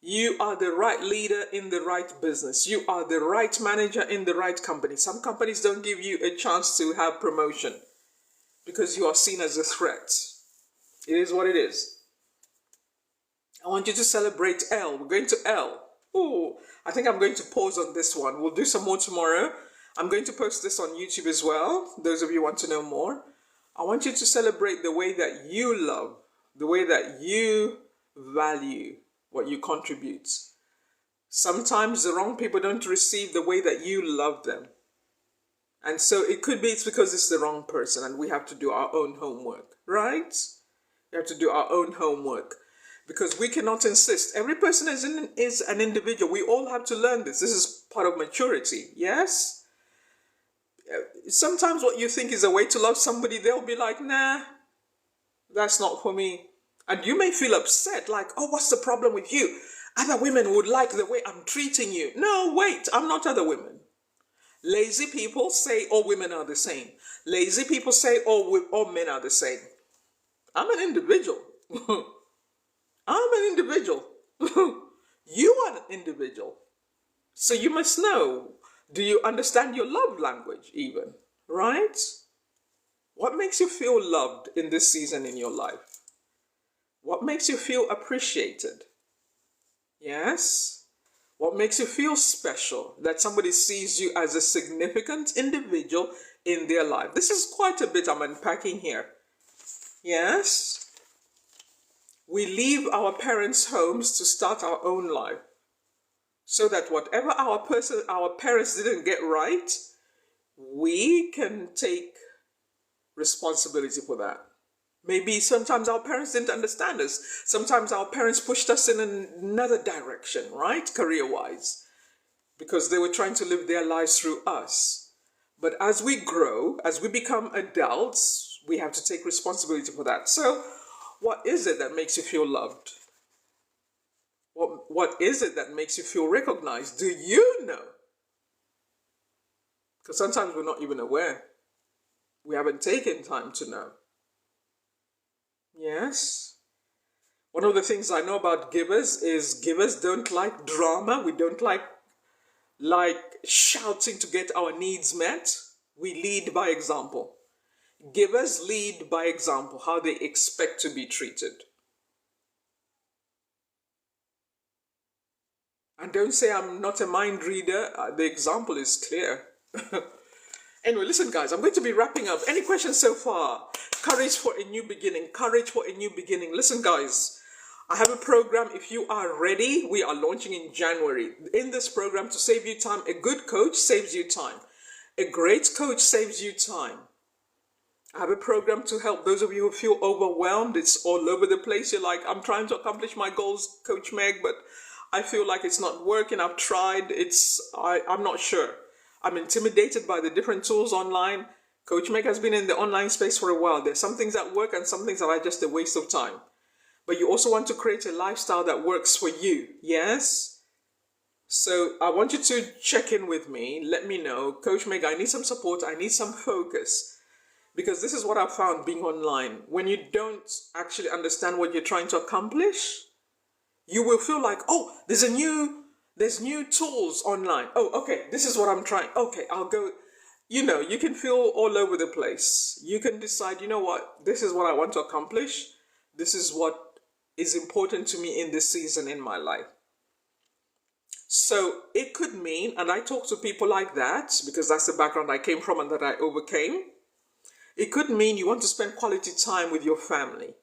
You are the right leader in the right business. You are the right manager in the right company. Some companies don't give you a chance to have promotion because you are seen as a threat. It is what it is. I want you to celebrate L. We're going to L. Oh, I think I'm going to pause on this one. We'll do some more tomorrow. I'm going to post this on YouTube as well. Those of you who want to know more. I want you to celebrate the way that you love, the way that you value what you contribute. Sometimes the wrong people don't receive the way that you love them. And so it could be it's because it's the wrong person and we have to do our own homework, right? We have to do our own homework because we cannot insist. Every person is an individual. We all have to learn this. This is part of maturity, yes? Sometimes what you think is a way to love somebody, they'll be like, nah, that's not for me. And you may feel upset, like, oh, what's the problem with you? Other women would like the way I'm treating you. No, wait, I'm not other women. Lazy people say all women are the same. Lazy people say all men are the same. I'm an individual. I'm an individual. You are an individual. So you must know, do you understand your love language even, right? What makes you feel loved in this season in your life? What makes you feel appreciated? Yes? What makes you feel special? That somebody sees you as a significant individual in their life. This is quite a bit I'm unpacking here. Yes? We leave our parents' homes to start our own life. So that whatever our parents didn't get right, we can take responsibility for that. Maybe sometimes our parents didn't understand us. Sometimes our parents pushed us in another direction, right? Career-wise. Because they were trying to live their lives through us. But as we grow, as we become adults, we have to take responsibility for that. So, what is it that makes you feel loved? What is it that makes you feel recognized? Do you know? Because sometimes we're not even aware. We haven't taken time to know. Yes. One of the things I know about givers is givers don't like drama. We don't like shouting to get our needs met. We lead by example. Givers lead by example, how they expect to be treated. And don't say I'm not a mind reader. The example is clear. Anyway, listen guys, I'm going to be wrapping up. Any questions so far? Courage for a new beginning. Courage for a new beginning. Listen guys, I have a program. If you are ready, we are launching in January. In this program, to save you time, a good coach saves you time. A great coach saves you time. I have a program to help those of you who feel overwhelmed. It's all over the place. You're like, I'm trying to accomplish my goals, Coach Meg, but I feel like it's not working. I've tried. I'm not sure. I'm intimidated by the different tools online. Coach Meg has been in the online space for a while. There's some things that work and some things that are just a waste of time. But you also want to create a lifestyle that works for you. Yes? So I want you to check in with me. Let me know. Coach Meg, I need some support. I need some focus. Because this is what I've found being online. When you don't actually understand what you're trying to accomplish, you will feel like, oh, there's new tools online. Oh, okay, this is what I'm trying. Okay, I'll go. You can feel all over the place. You can decide, you know what, this is what I want to accomplish. This is what is important to me in this season in my life. So it could mean, and I talk to people like that, because that's the background I came from and that I overcame. It could mean you want to spend quality time with your family.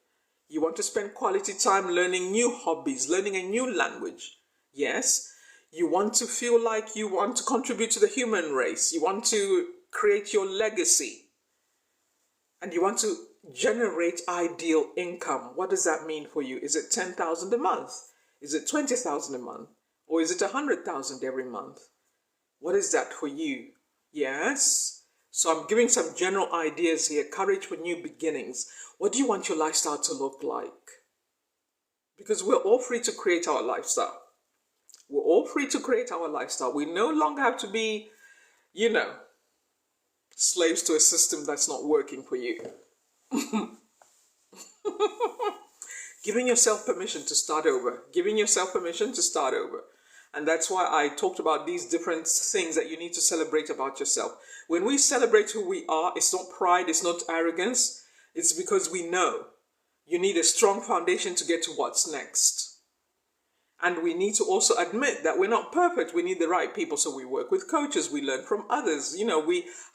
You want to spend quality time learning new hobbies, learning a new language. Yes. You want to feel like you want to contribute to the human race. You want to create your legacy. And you want to generate ideal income. What does that mean for you? Is it 10,000 a month? Is it 20,000 a month? Or is it 100,000 every month? What is that for you? Yes. So I'm giving some general ideas here. Courage for new beginnings. What do you want your lifestyle to look like? Because we're all free to create our lifestyle. We're all free to create our lifestyle. We no longer have to be, slaves to a system that's not working for you. Giving yourself permission to start over. Giving yourself permission to start over. And that's why I talked about these different things that you need to celebrate about yourself. When we celebrate who we are, it's not pride, it's not arrogance. It's because we know you need a strong foundation to get to what's next. And we need to also admit that we're not perfect. We need the right people. So we work with coaches. We learn from others.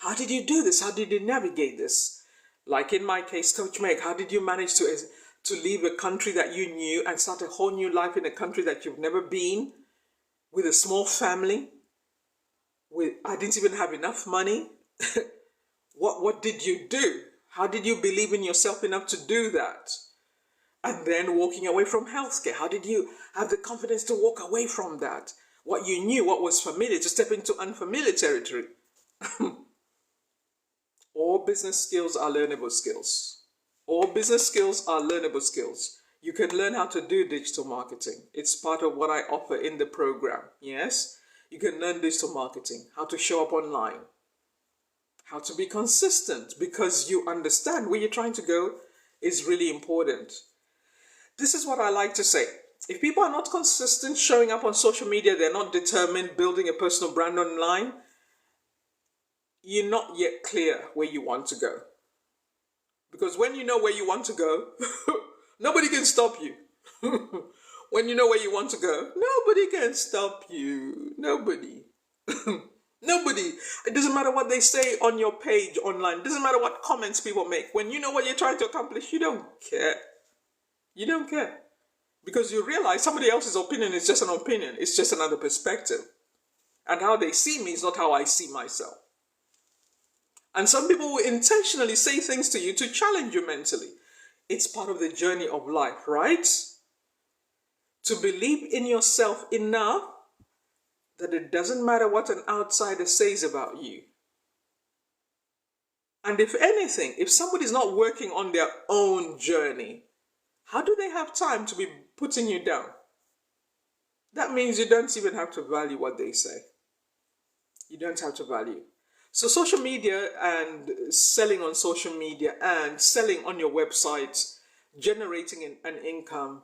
How did you do this? How did you navigate this? Like in my case, Coach Meg, how did you manage to leave a country that you knew and start a whole new life in a country that you've never been, with a small family? I didn't even have enough money. What did you do? How did you believe in yourself enough to do that? And then walking away from healthcare. How did you have the confidence to walk away from that? What you knew, what was familiar, to step into unfamiliar territory. All business skills are learnable skills. All business skills are learnable skills. You can learn how to do digital marketing. It's part of what I offer in the program. Yes? You can learn digital marketing, how to show up online, how to be consistent, because you understand where you're trying to go is really important. This is what I like to say. If people are not consistent showing up on social media, they're not determined building a personal brand online, you're not yet clear where you want to go. Because when you know where you want to go, nobody can stop you. When you know where you want to go, nobody can stop you. Nobody. Nobody. It doesn't matter what they say on your page online. It doesn't matter what comments people make. When you know what you're trying to accomplish, you don't care. You don't care. Because you realize somebody else's opinion is just an opinion. It's just another perspective. And how they see me is not how I see myself. And some people will intentionally say things to you to challenge you mentally. It's part of the journey of life, right? To believe in yourself enough that it doesn't matter what an outsider says about you. And if anything, if somebody's not working on their own journey, how do they have time to be putting you down? That means you don't even have to value what they say. You don't have to value. So social media and selling on social media and selling on your website, generating an income,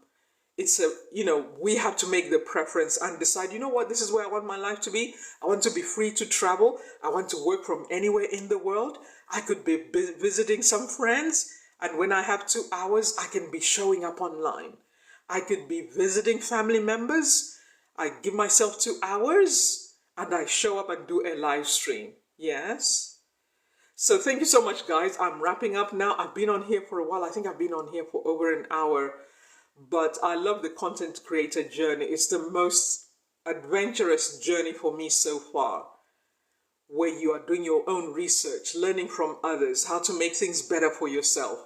we have to make the preference and decide, you know what, this is where I want my life to be. I want to be free to travel. I want to work from anywhere in the world. I could be visiting some friends. And when I have 2 hours, I can be showing up online. I could be visiting family members. I give myself 2 hours and I show up and do a live stream. Yes. So thank you so much, guys. I'm wrapping up now. I've been on here for a while. I think I've been on here for over an hour. But I love the content creator journey. It's the most adventurous journey for me so far, where you are doing your own research, learning from others, how to make things better for yourself.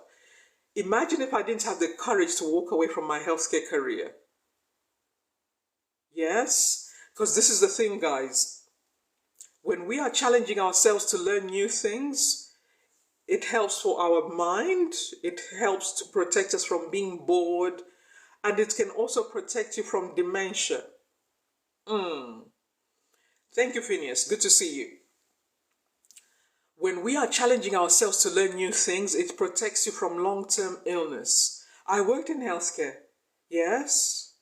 Imagine if I didn't have the courage to walk away from my healthcare career. Yes, because this is the thing, guys. When we are challenging ourselves to learn new things, it helps for our mind. It helps to protect us from being bored. And it can also protect you from dementia. Thank you, Phineas. Good to see you. When we are challenging ourselves to learn new things, it protects you from long-term illness. I worked in healthcare. Yes?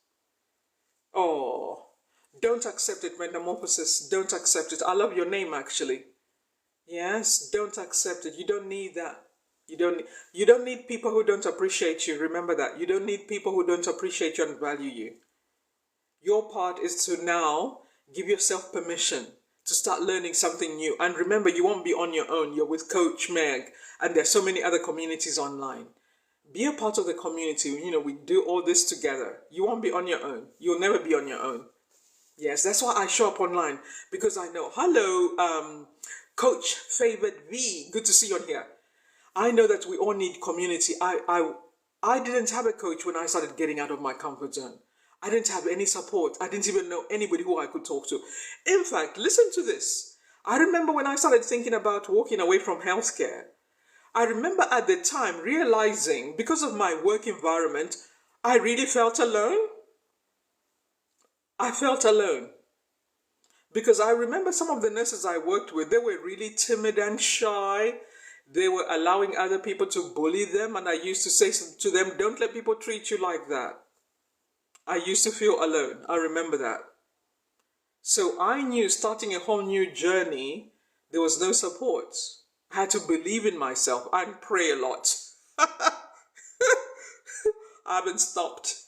Oh, don't accept it, metamorphosis. Don't accept it. I love your name, actually. Yes, don't accept it. You don't need that. You don't need people who don't appreciate you. Remember that. You don't need people who don't appreciate you and value you. Your part is to now give yourself permission to start learning something new. And remember, you won't be on your own. You're with Coach Meg, and there's so many other communities online. Be a part of the community. We do all this together. You won't be on your own. You'll never be on your own. Yes, that's why I show up online, because I know. Hello, Coach Favored V. Good to see you on here. I know that we all need community. I didn't have a coach when I started getting out of my comfort zone. I didn't have any support. I didn't even know anybody who I could talk to. In fact, listen to this. I remember when I started thinking about walking away from healthcare. I remember at the time realizing, because of my work environment, I really felt alone. I felt alone. Because I remember some of the nurses I worked with, they were really timid and shy. They were allowing other people to bully them, and I used to say to them, don't let people treat you like that. I used to feel alone. I remember that. So I knew starting a whole new journey, there was no support. I had to believe in myself and pray a lot. I haven't stopped.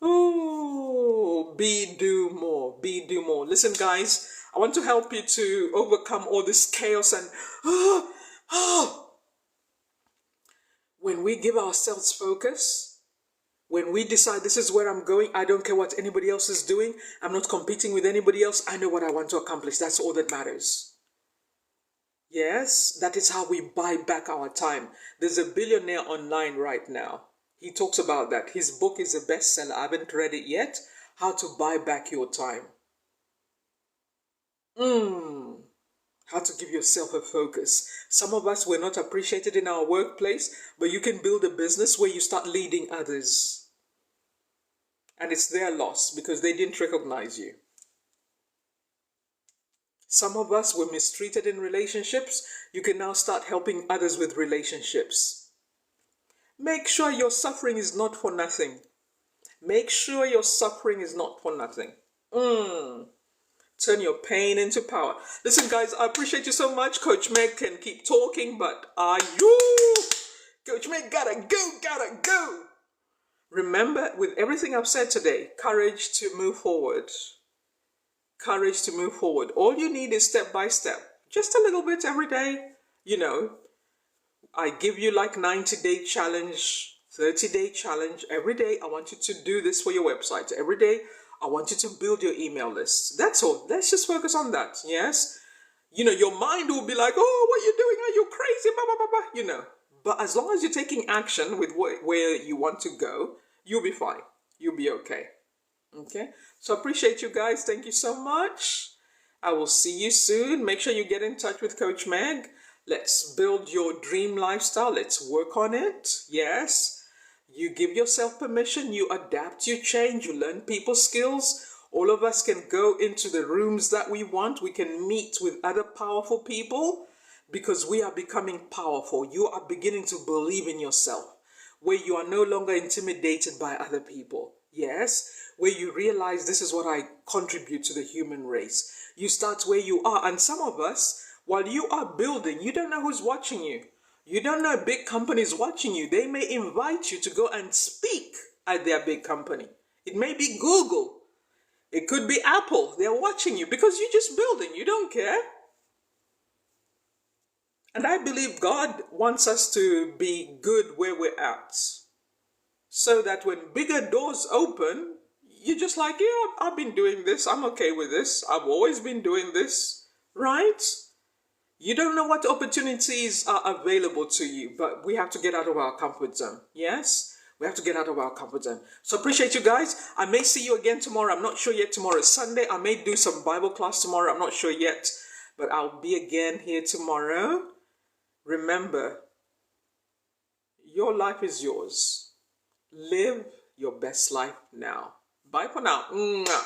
Oh, do more. Listen, guys, I want to help you to overcome all this chaos and when we give ourselves focus, when we decide this is where I'm going, I don't care what anybody else is doing. I'm not competing with anybody else. I know what I want to accomplish. That's all that matters. Yes, that is how we buy back our time. There's a billionaire online right now. He talks about that. His book is a bestseller. I haven't read it yet. How to buy back your time. How to give yourself a focus. Some of us were not appreciated in our workplace, but you can build a business where you start leading others. And it's their loss because they didn't recognize you. Some of us were mistreated in relationships. You can now start helping others with relationships. Make sure your suffering is not for nothing. Make sure your suffering is not for nothing. Turn your pain into power. Listen, guys, I appreciate you so much. Coach Meg can keep talking, but Coach Meg gotta go. Remember, with everything I've said today, courage to move forward. Courage to move forward. All you need is step by step. Just a little bit every day. I give you like 90-day challenge, 30-day challenge. Every day, I want you to do this for your website. Every day, I want you to build your email list. That's all. Let's just focus on that. Yes? Your mind will be like, oh, what are you doing? Are you crazy? Blah, blah, blah, blah. But as long as you're taking action with where you want to go, you'll be fine. You'll be okay. Okay? So I appreciate you guys. Thank you so much. I will see you soon. Make sure you get in touch with Coach Meg. Let's build your dream lifestyle. Let's work on it. Yes. You give yourself permission. You adapt. You change. You learn people skills. All of us can go into the rooms that we want. We can meet with other powerful people because we are becoming powerful. You are beginning to believe in yourself, where you are no longer intimidated by other people. Yes. Where you realize this is what I contribute to the human race. You start where you are. And some of us, while you are building, you don't know who's watching you. You don't know big companies watching you. They may invite you to go and speak at their big company. It may be Google. It could be Apple. They're watching you because you're just building. You don't care. And I believe God wants us to be good where we're at. So that when bigger doors open, you're just like, yeah, I've been doing this. I'm okay with this. I've always been doing this. Right? You don't know what opportunities are available to you, but we have to get out of our comfort zone. Yes? We have to get out of our comfort zone. So appreciate you guys. I may see you again tomorrow. I'm not sure yet. Tomorrow is Sunday. I may do some Bible class tomorrow. I'm not sure yet, but I'll be again here tomorrow. Remember, your life is yours. Live your best life now. Bye for now. Mwah.